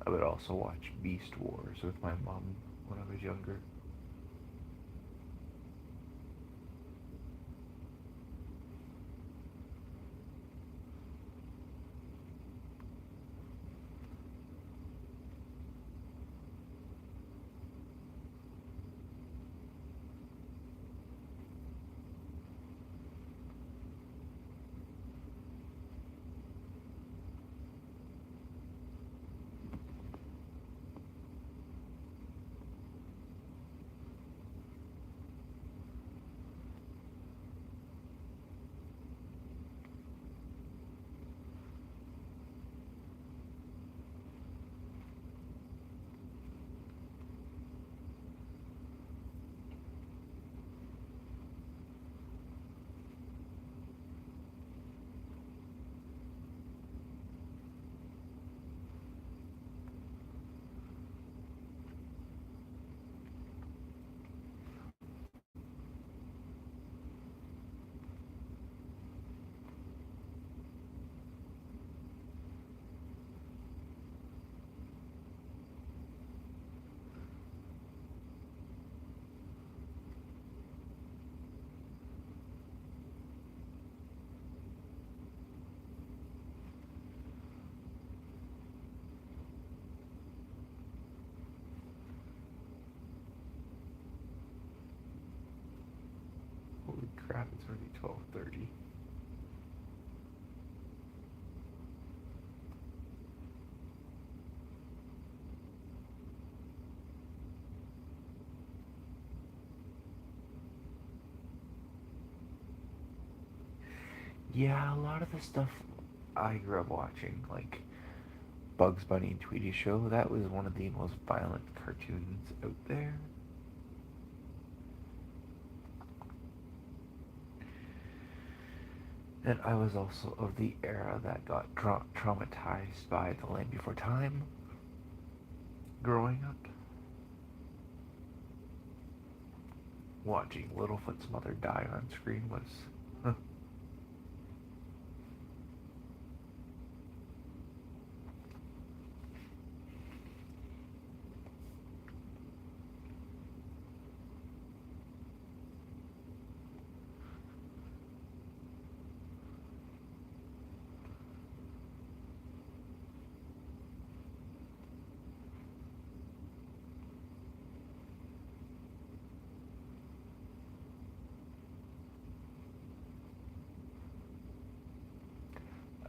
I would also watch Beast Wars with my mom when I was younger. Holy crap, it's already 12:30. Yeah, a lot of the stuff I grew up watching, like Bugs Bunny and Tweety Show, that was one of the most violent cartoons out there. And I was also of the era that got traumatized by The Land Before Time growing up. Watching Littlefoot's mother die on screen was.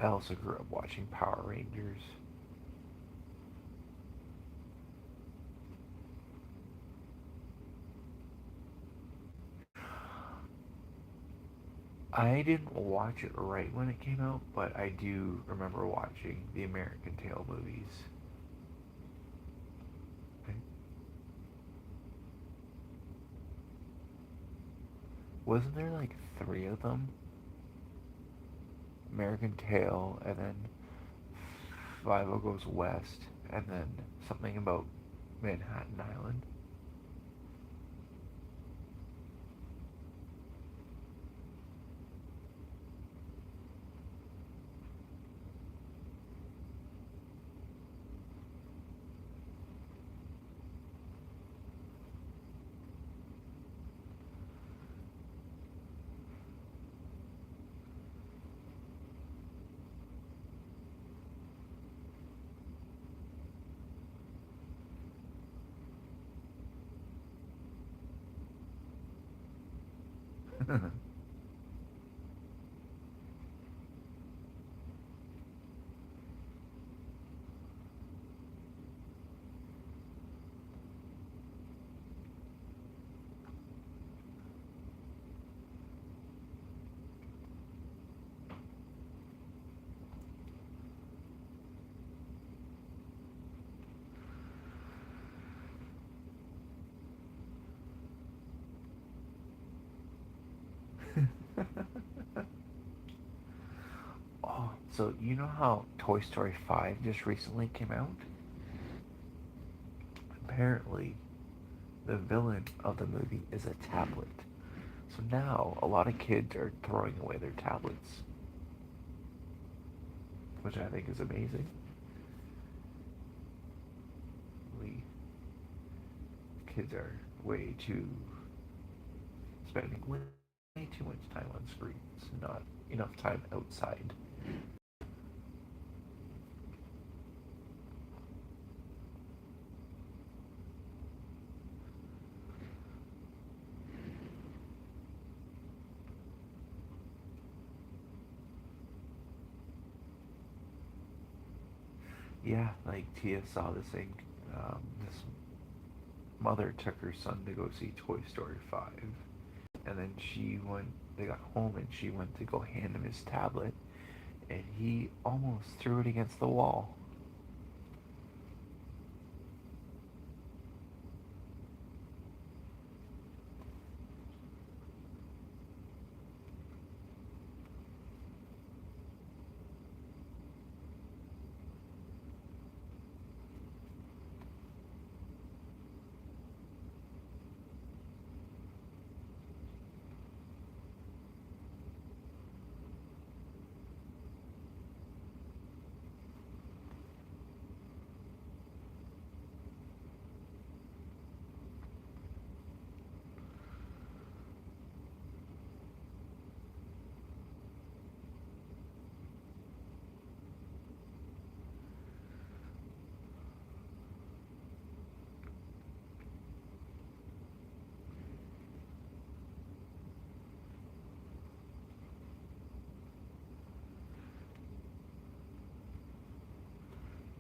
I also grew up watching Power Rangers. I didn't watch it right when it came out, but I do remember watching the American Tail movies. Wasn't there like three of them? American Tail, and then Five O Goes West, and then something about Manhattan Island. Oh, so you know how Toy Story 5 just recently came out. Apparently, the villain of the movie is a tablet. So now a lot of kids are throwing away their tablets, which I think is amazing. We kids are way too spending way too much time on screens, not enough time outside. Yeah, like Tia saw this thing. This mother took her son to go see Toy Story 5, and then she went. They got home, and she went to go hand him his tablet, and he almost threw it against the wall.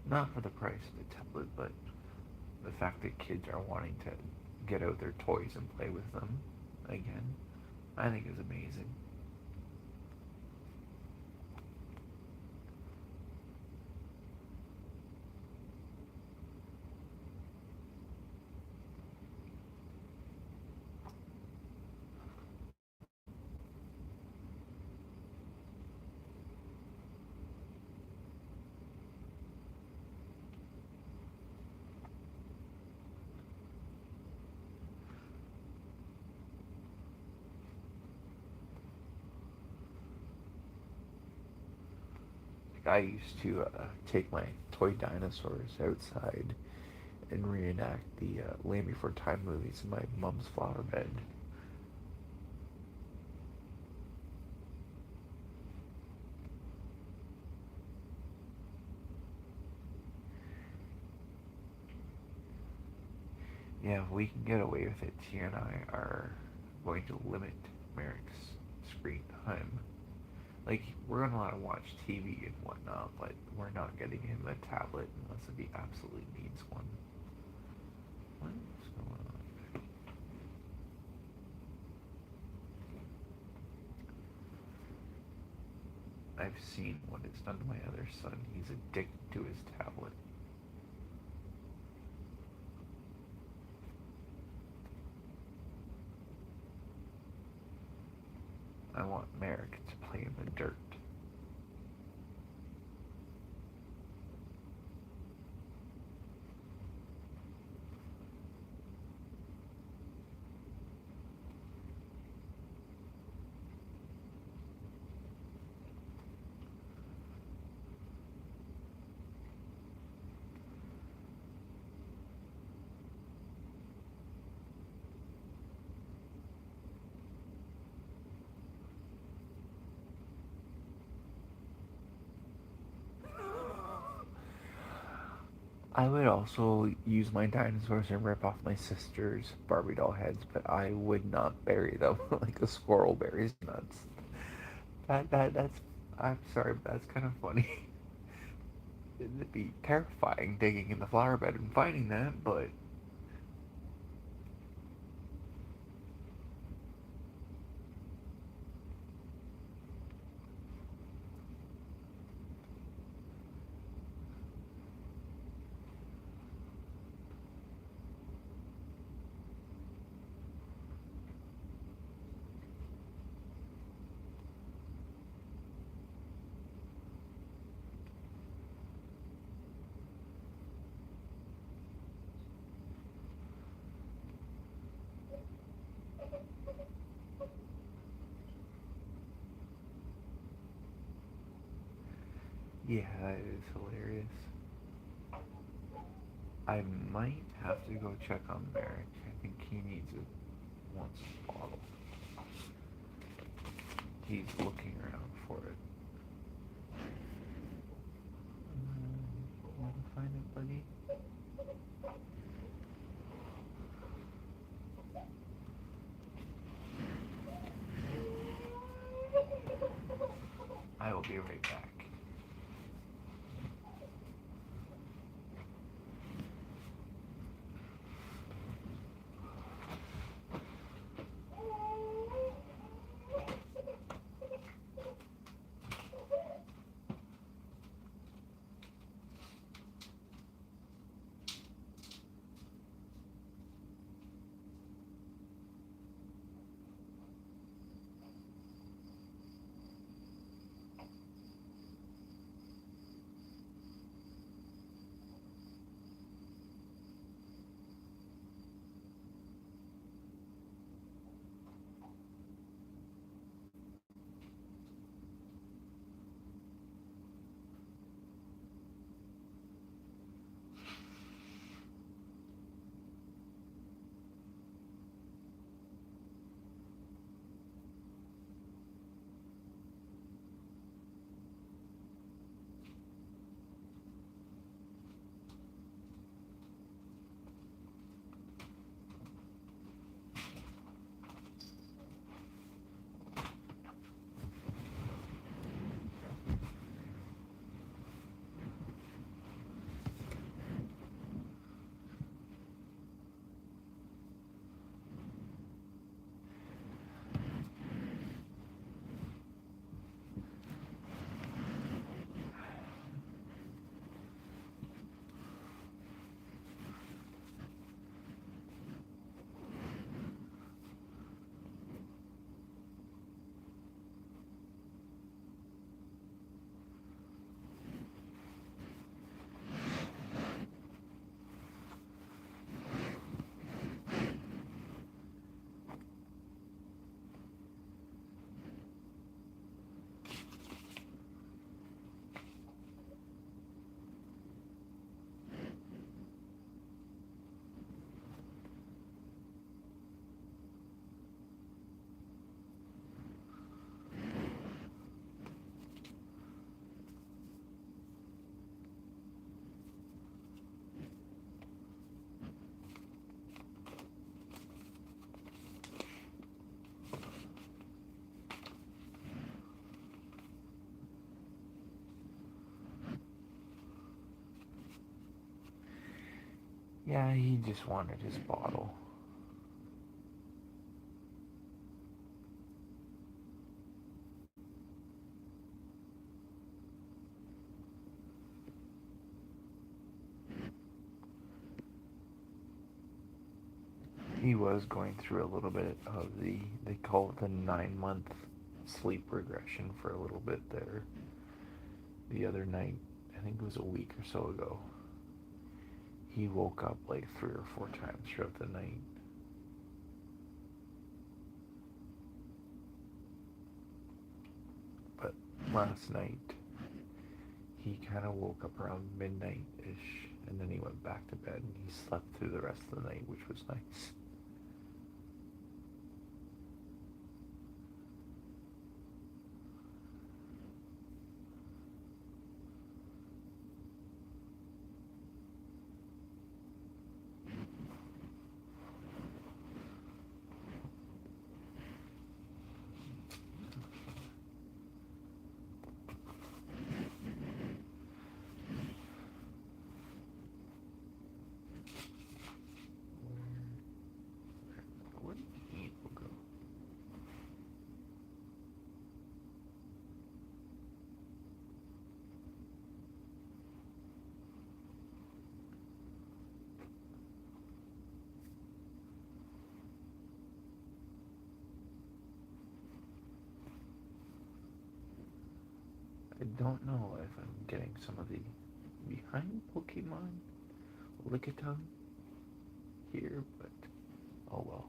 Not for the price of the tablet, but the fact that kids are wanting to get out their toys and play with them again, I think is amazing. I used to take my toy dinosaurs outside and reenact the Land Before Time movies in my mom's flower bed. Yeah, if we can get away with it, Tia and I are going to limit Merrick's screen time. Like, we're gonna allow to watch TV and whatnot, but we're not getting him a tablet unless if he absolutely needs one. What's going on? I've seen what it's done to my other son. He's addicted to his tablet. I want Merrick to play in the dirt. I would also use my dinosaurs and rip off my sister's Barbie doll heads, but I would not bury them like a squirrel buries nuts. That's. I'm sorry, but that's kind of funny. It'd be terrifying digging in the flower bed and finding that, but Yeah, that is hilarious. I might have to go check on Merrick. I think he needs it once bottle. He's looking around for it. Want to find it, buddy? I will be right back. Yeah, he just wanted his bottle. He was going through a little bit of they call it the 9 month sleep regression for a little bit there. The other night, I think it was a week or so ago, he woke up like 3 or 4 times throughout the night. But last night, he kind of woke up around midnight-ish, and then he went back to bed and he slept through the rest of the night, which was nice. Where did he go? I don't know if I'm getting some of the behind Pokemon Lickitung here, but oh well.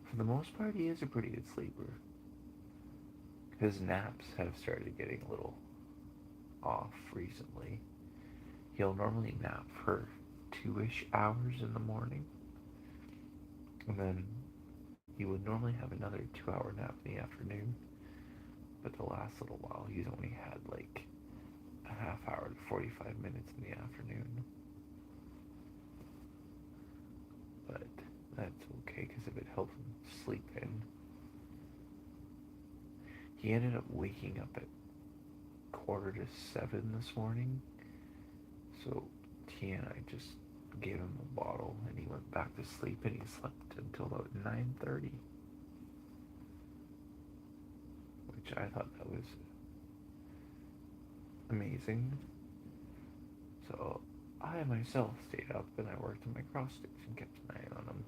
For the most part, he is a pretty good sleeper. His naps have started getting a little off recently. He'll normally nap for 2-ish hours in the morning, and then he would normally have another 2-hour nap in the afternoon. But the last little while, he's only had like a half hour to 45 minutes in the afternoon. But that's okay because if it helps him sleep in. He ended up waking up at 6:45 this morning. So Tia and I just gave him a bottle and he went back to sleep and he slept until about 9:30. Which I thought that was amazing. So I myself stayed up and I worked on my cross stitch and kept an eye on him.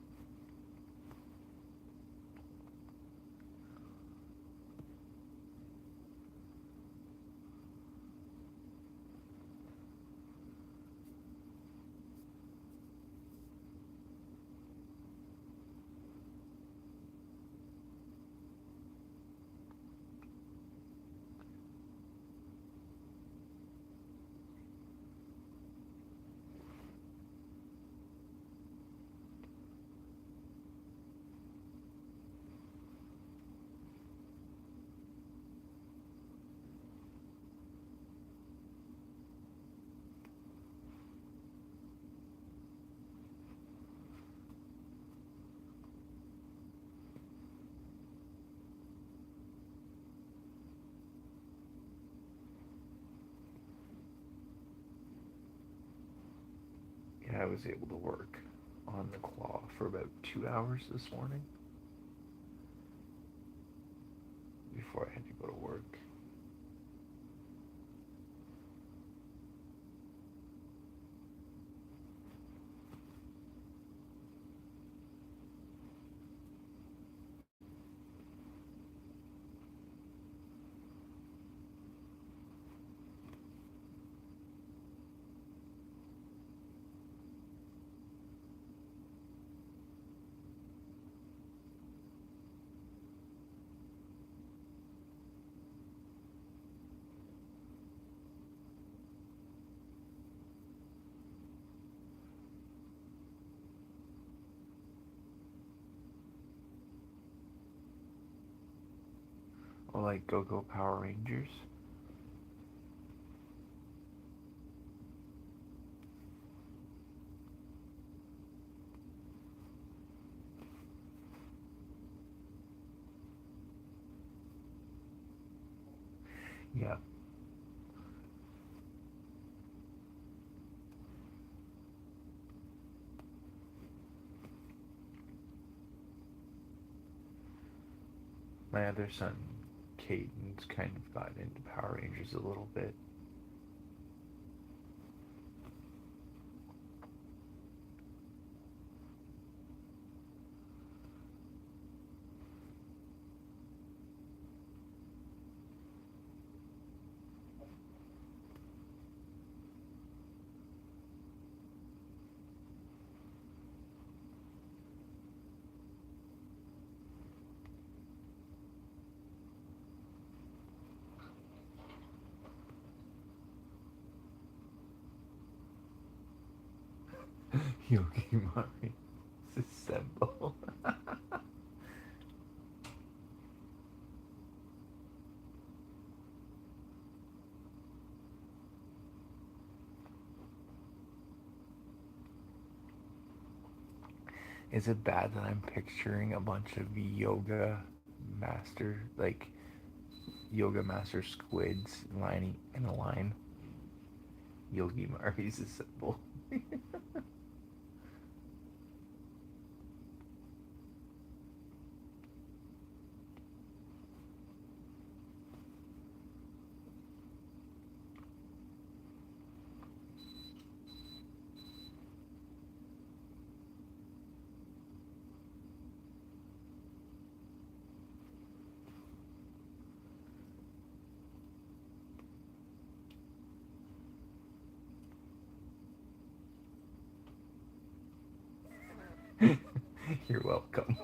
Yeah, I was able to work on the claw for about 2 hours this morning before I had to go to work. Or like Go-Go Power Rangers. Yeah. My other son, Caden's kind of gotten into Power Rangers a little bit. Yogimari Assemble. Is it bad that I'm picturing a bunch of yoga master squids lining in a line? Yogi Mari's a symbol. You're welcome.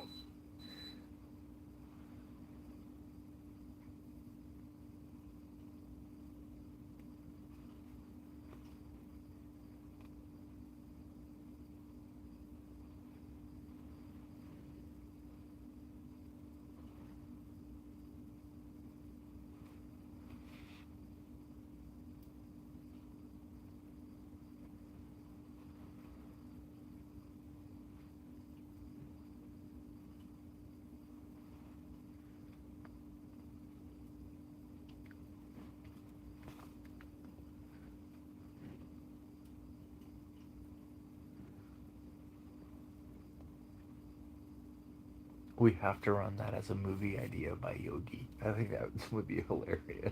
We have to run that as a movie idea by Yogi. I think that would be hilarious.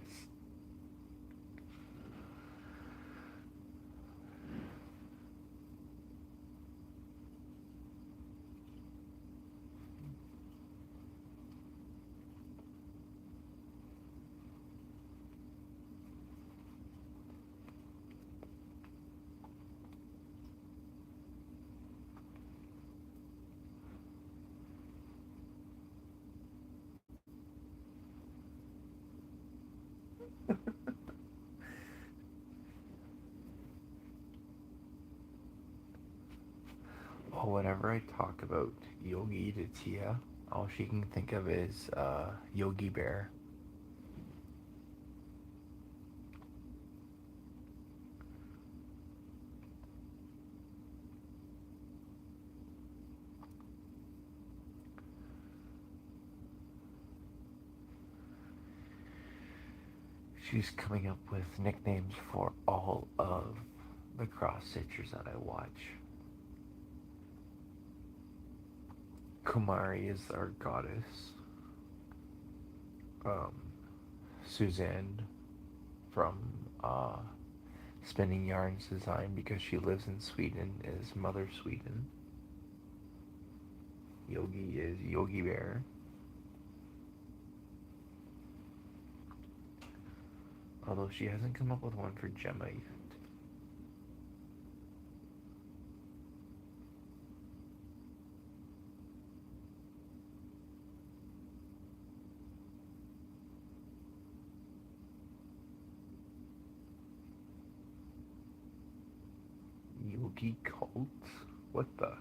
Oh, whenever I talk about Yogi to Tia, all she can think of is Yogi Bear. She's coming up with nicknames for all of the cross stitchers that I watch. Kumari is our goddess. Um, Suzanne from uh, Spinning Yarns Design, because she lives in Sweden, is Mother Sweden. Yogi is Yogi Bear. Although she hasn't come up with one for Gemma yet. Yogi Cult? What the?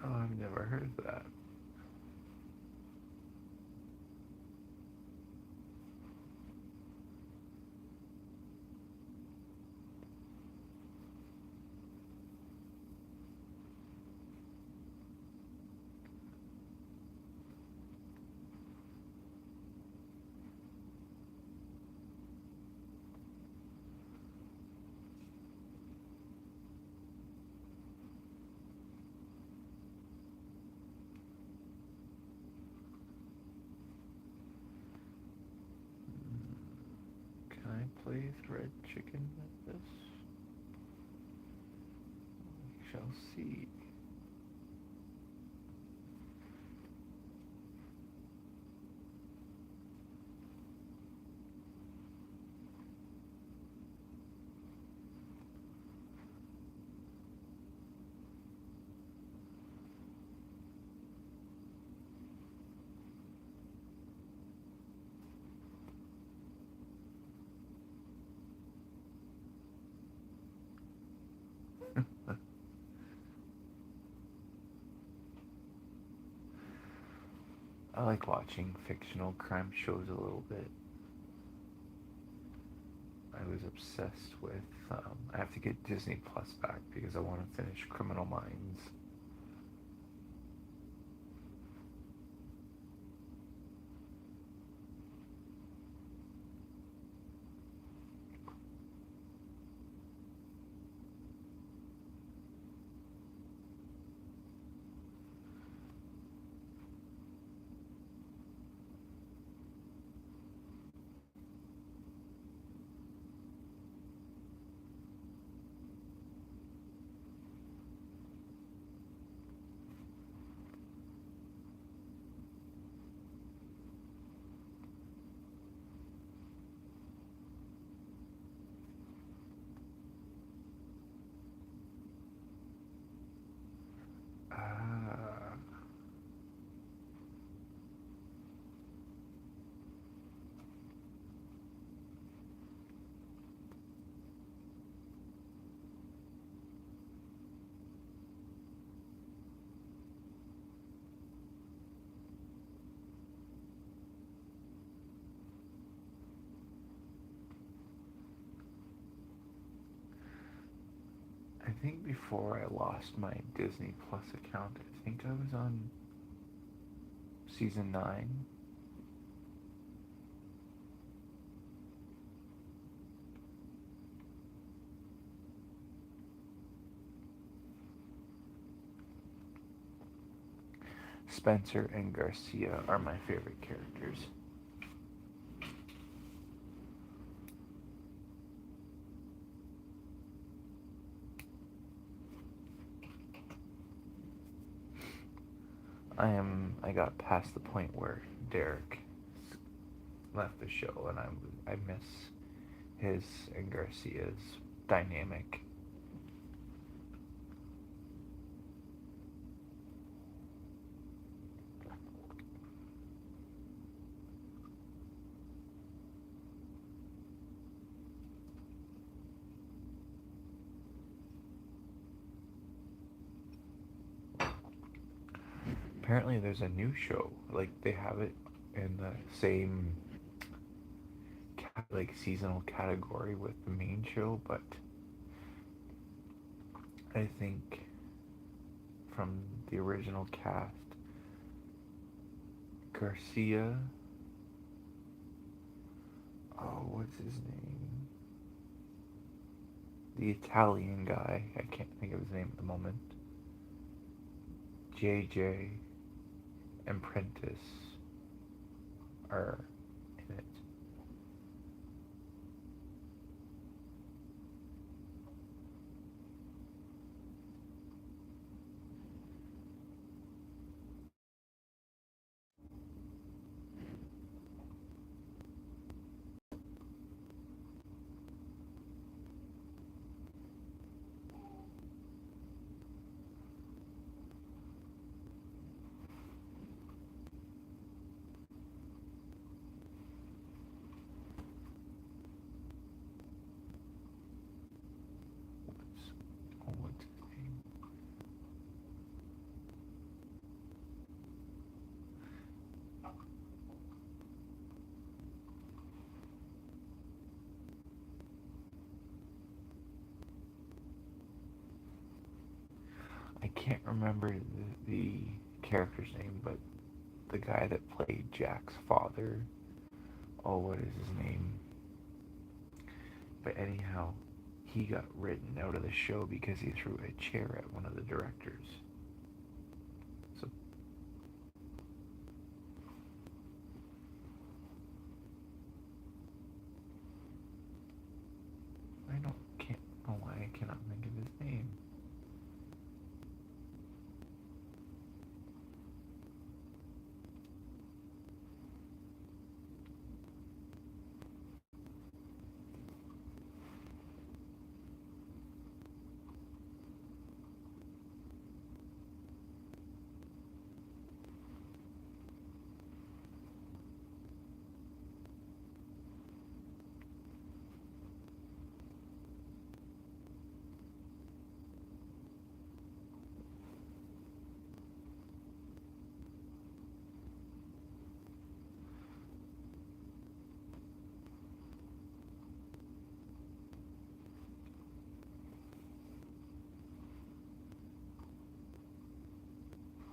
Oh, I've never heard of that. Can I play Thread Chicken with this? We shall see. I like watching fictional crime shows a little bit. I was obsessed with. I have to get Disney Plus back because I want to finish Criminal Minds. think before I lost my Disney Plus account, I think I was on season 9. Spencer and Garcia are my favorite characters. I got past the point where Derek left the show, and I miss his and Garcia's dynamic. Apparently, there's a new show. Like they have it in the same like seasonal category with the main show, but I think from the original cast, Garcia. Oh, what's his name? The Italian guy. I can't think of his name at the moment. JJ and Prentice are in it. What's his name? I can't remember the character's name, but the guy that played Jack's father. Oh, what is his name? But anyhow, he got written out of the show because he threw a chair at one of the directors. So can't know why I cannot think of his name.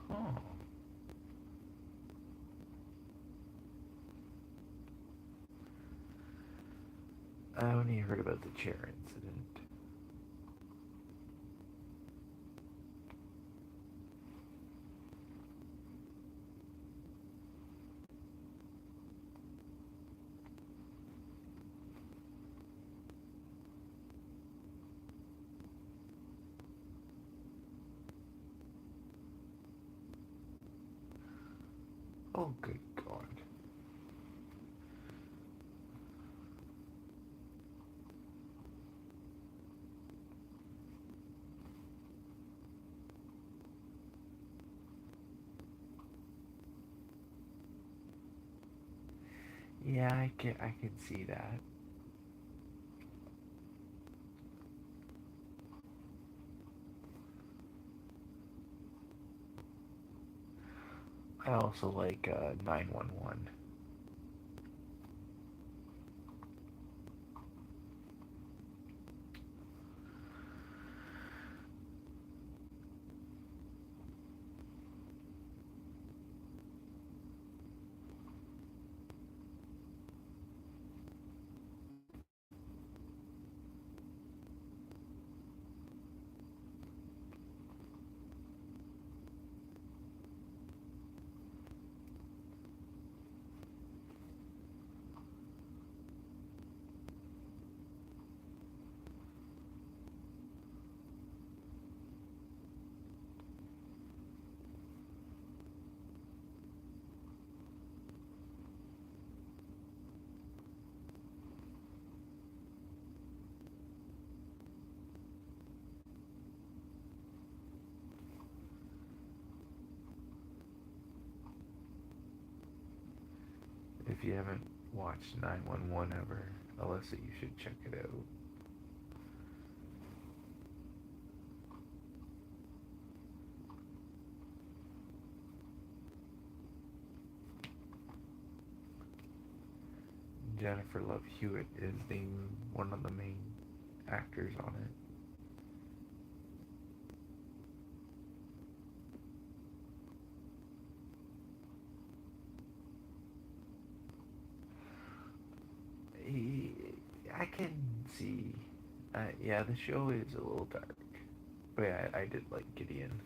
Oh. I only heard about the chair incident. Oh, good God. Yeah, I can see that. I also like 911. you haven't watched 911 ever, Alyssa, you should check it out. Jennifer Love Hewitt is one of the main actors on it. I can see. Yeah, the show is a little dark. But yeah, I did like Gideon.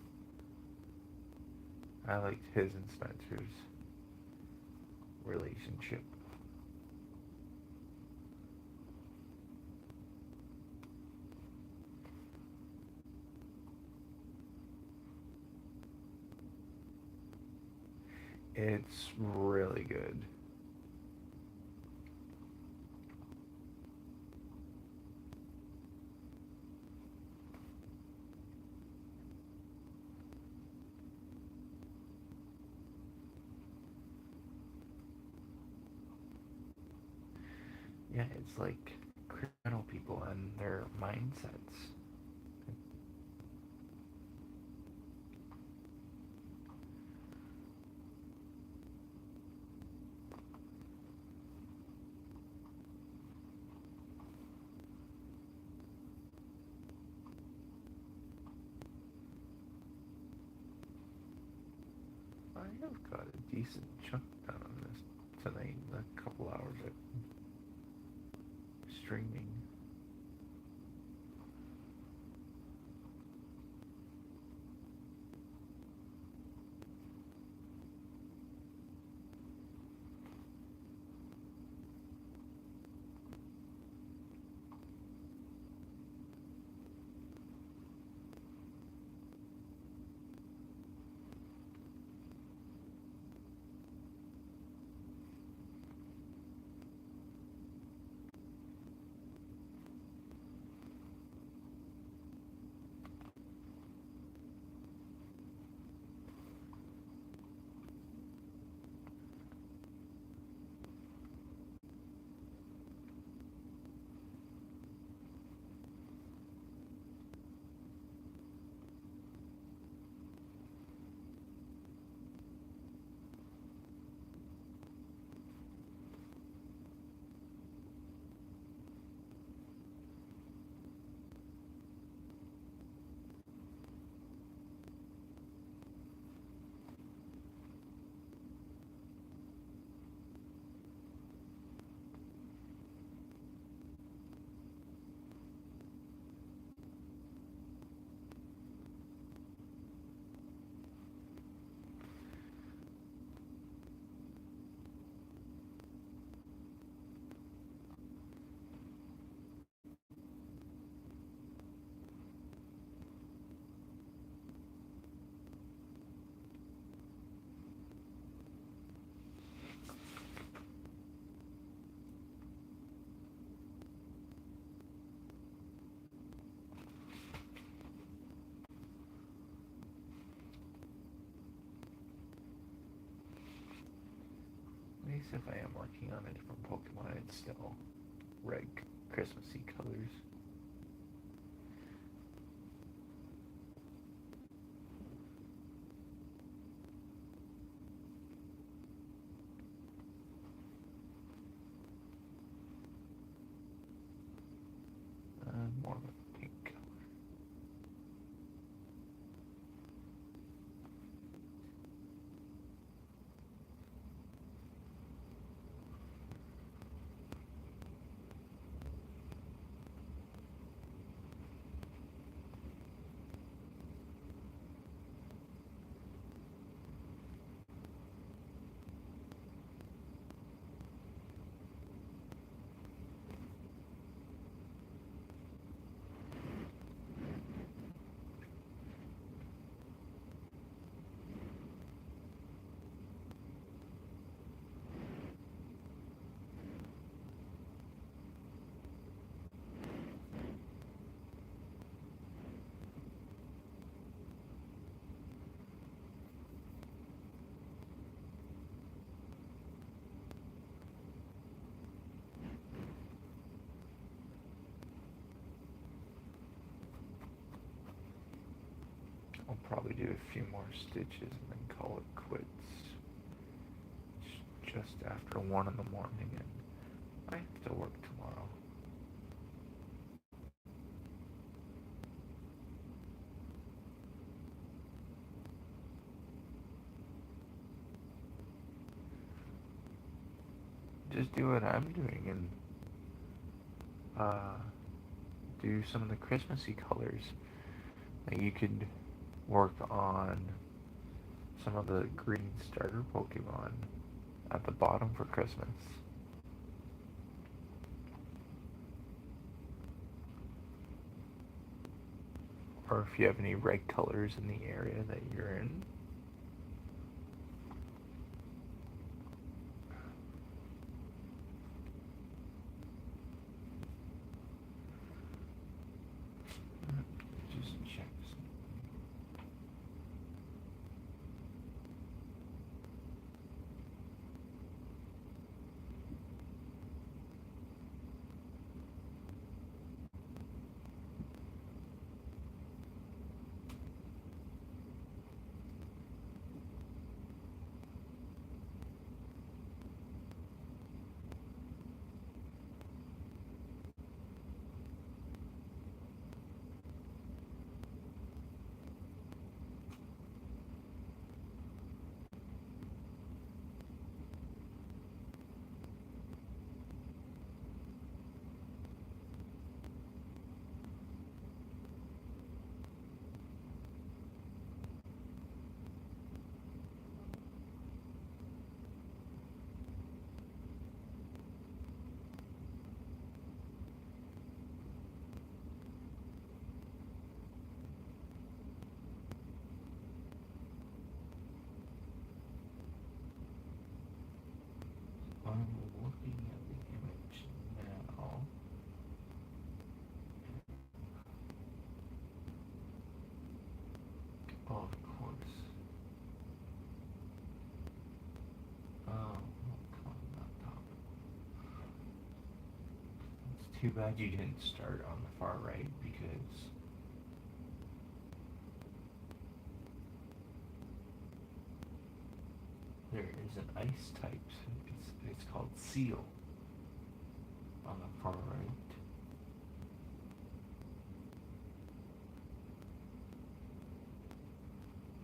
I liked his and Spencer's relationship. It's really good. Yeah, it's like criminal people and their mindsets. I have got a decent chunk done on this tonight, a couple hours of streaming. At least if I am working on a different Pokemon, it's still red Christmassy colors. More of a pink color. I'll probably do a few more stitches and then call it quits. It's just after 1 in the morning and I have to work tomorrow. Just do what I'm doing and do some of the Christmassy colors. Like you could work on some of the green starter Pokemon at the bottom for Christmas. Or if you have any red colors in the area that you're in. Just check some. I'm looking at the image now. Oh, of course. Oh, come on, laptop. It's too bad you didn't start on the far right because there is an ice type. It's called Seal on the far right.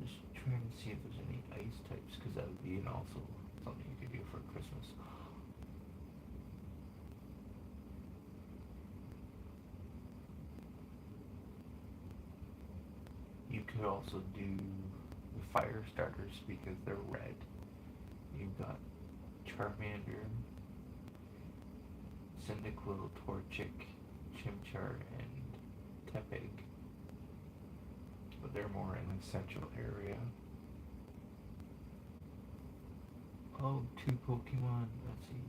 Just trying to see if there's any ice types because that would be also something you could do for Christmas. You could also do the fire starters because they're red. You've got Charmander, Cyndaquil, Torchic, Chimchar, and Tepig. But they're more in the central area. Oh, 2 Pokemon. Let's see.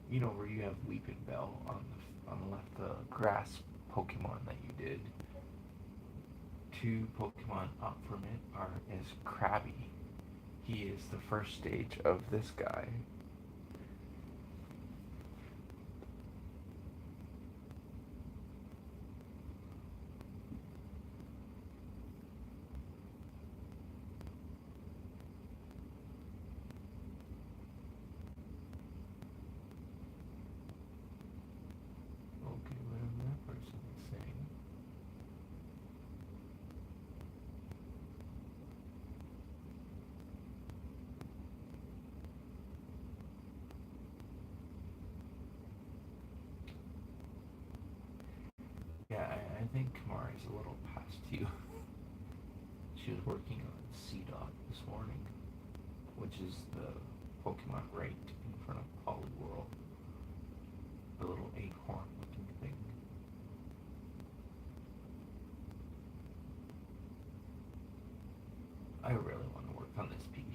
You know where you have Weeping Bell on the left, the grass Pokemon that you did. 2 Pokemon up from it is Krabby. He is the first stage of this guy. Okay, whatever that person is saying. Yeah, I think Kamari's a little past you. She was working on C-Dot this morning, which is the Pokemon right in front of Poliwhirl. The little acorn looking thing. I really want to work on this piece.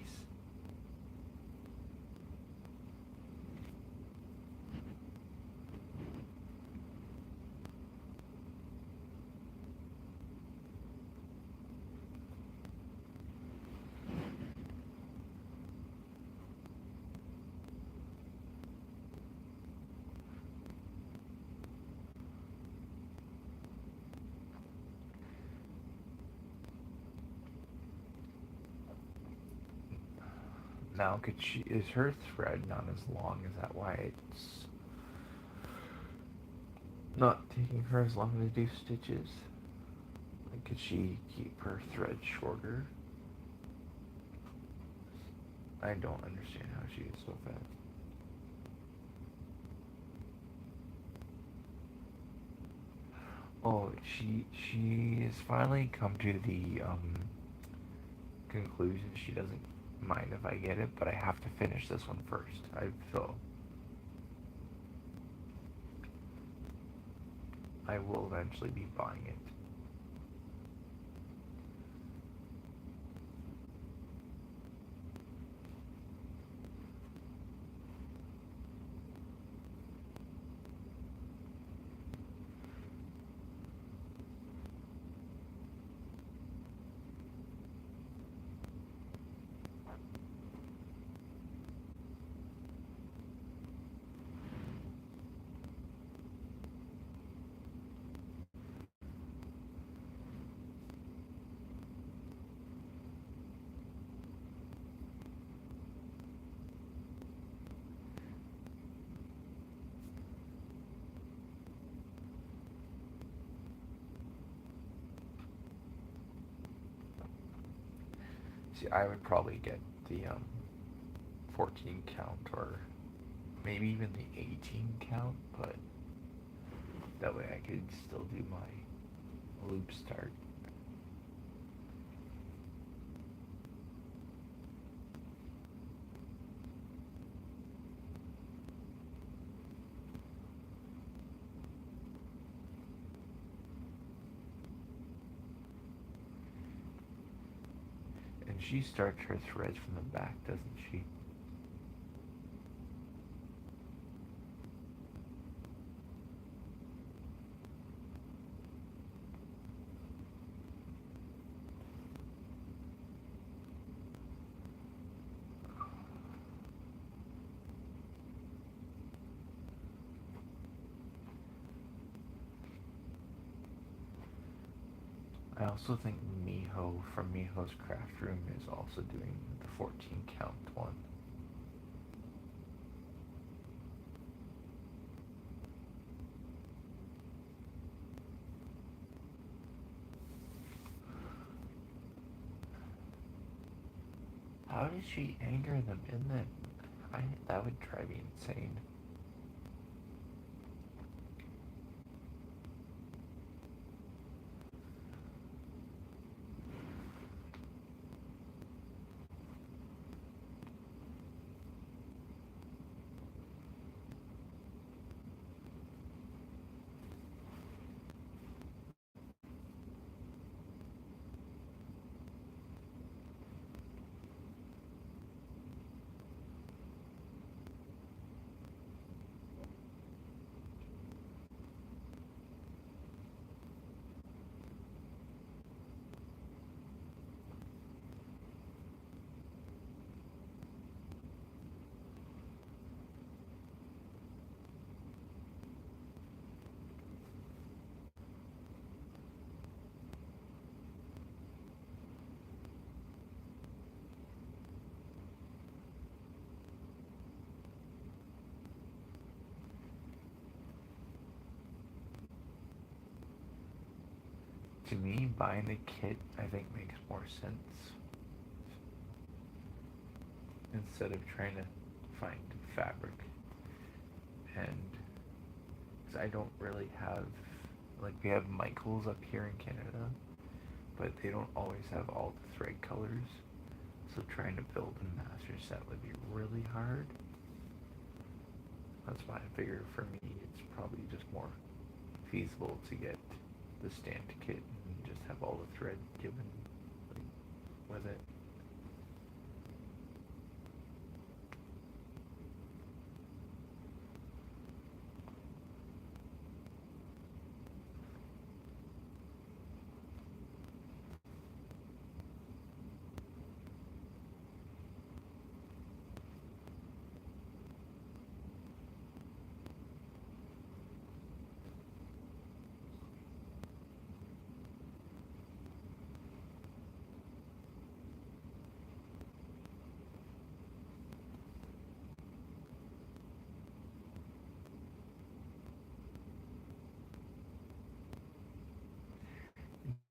Now, is her thread not as long? Is that why it's not taking her as long to do stitches? Like, could she keep her thread shorter? I don't understand how she is so fast. Oh, she has finally come to the conclusion she doesn't mind if I get it, but I have to finish this one first. I will eventually be buying it. See, I would probably get the 14 count or maybe even the 18 count, but that way I could still do my loop start. And she starts her threads from the back, doesn't she? I also think Miho from Miho's craft room is also doing the 14 count one. How did she anger them in that? That would drive me insane. To me, buying the kit, I think, makes more sense. Instead of trying to find fabric. And because I don't really have, like, we have Michaels up here in Canada, but they don't always have all the thread colors. So trying to build a master set would be really hard. That's why I figure for me it's probably just more feasible to get the stand kit and just have all the thread given with it.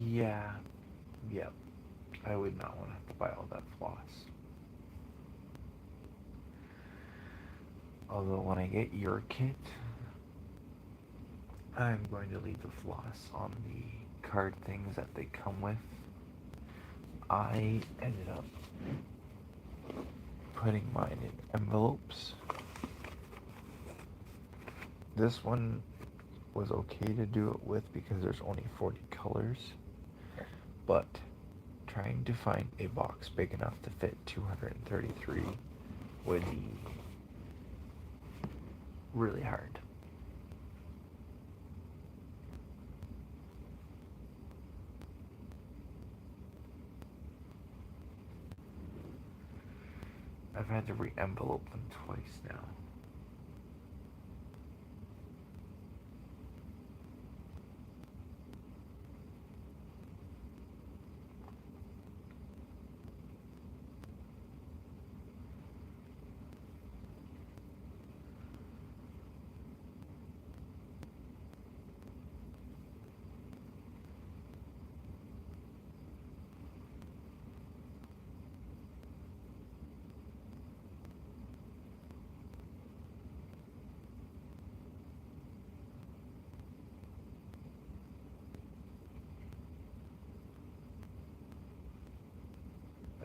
Yeah, yep. I would not want to have to buy all that floss. Although when I get your kit, I'm going to leave the floss on the card things that they come with. I ended up putting mine in envelopes. This one was okay to do it with because there's only 40 colors, but trying to find a box big enough to fit 233 would be really hard. I've had to re-envelope them twice now.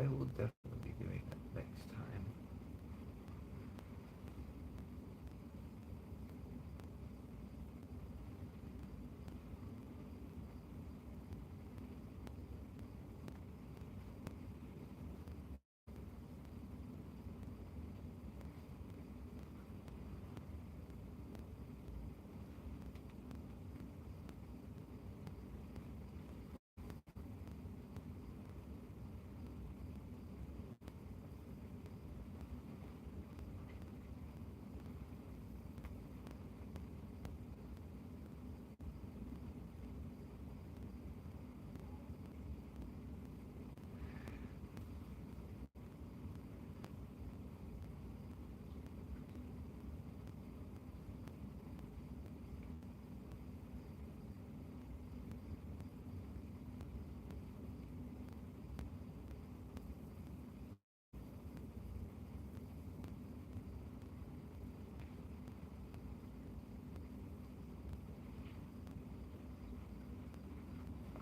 I will definitely be doing that next time.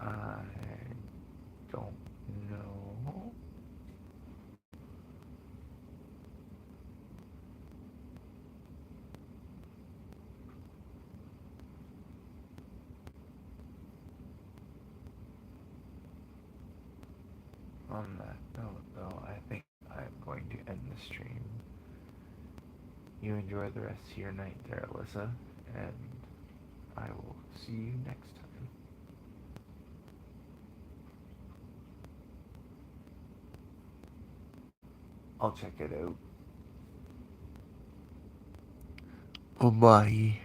I don't know. On that note, though, I think I'm going to end the stream. You enjoy the rest of your night there, Alyssa, and I will see you next time. I'll check it out. Bye bye.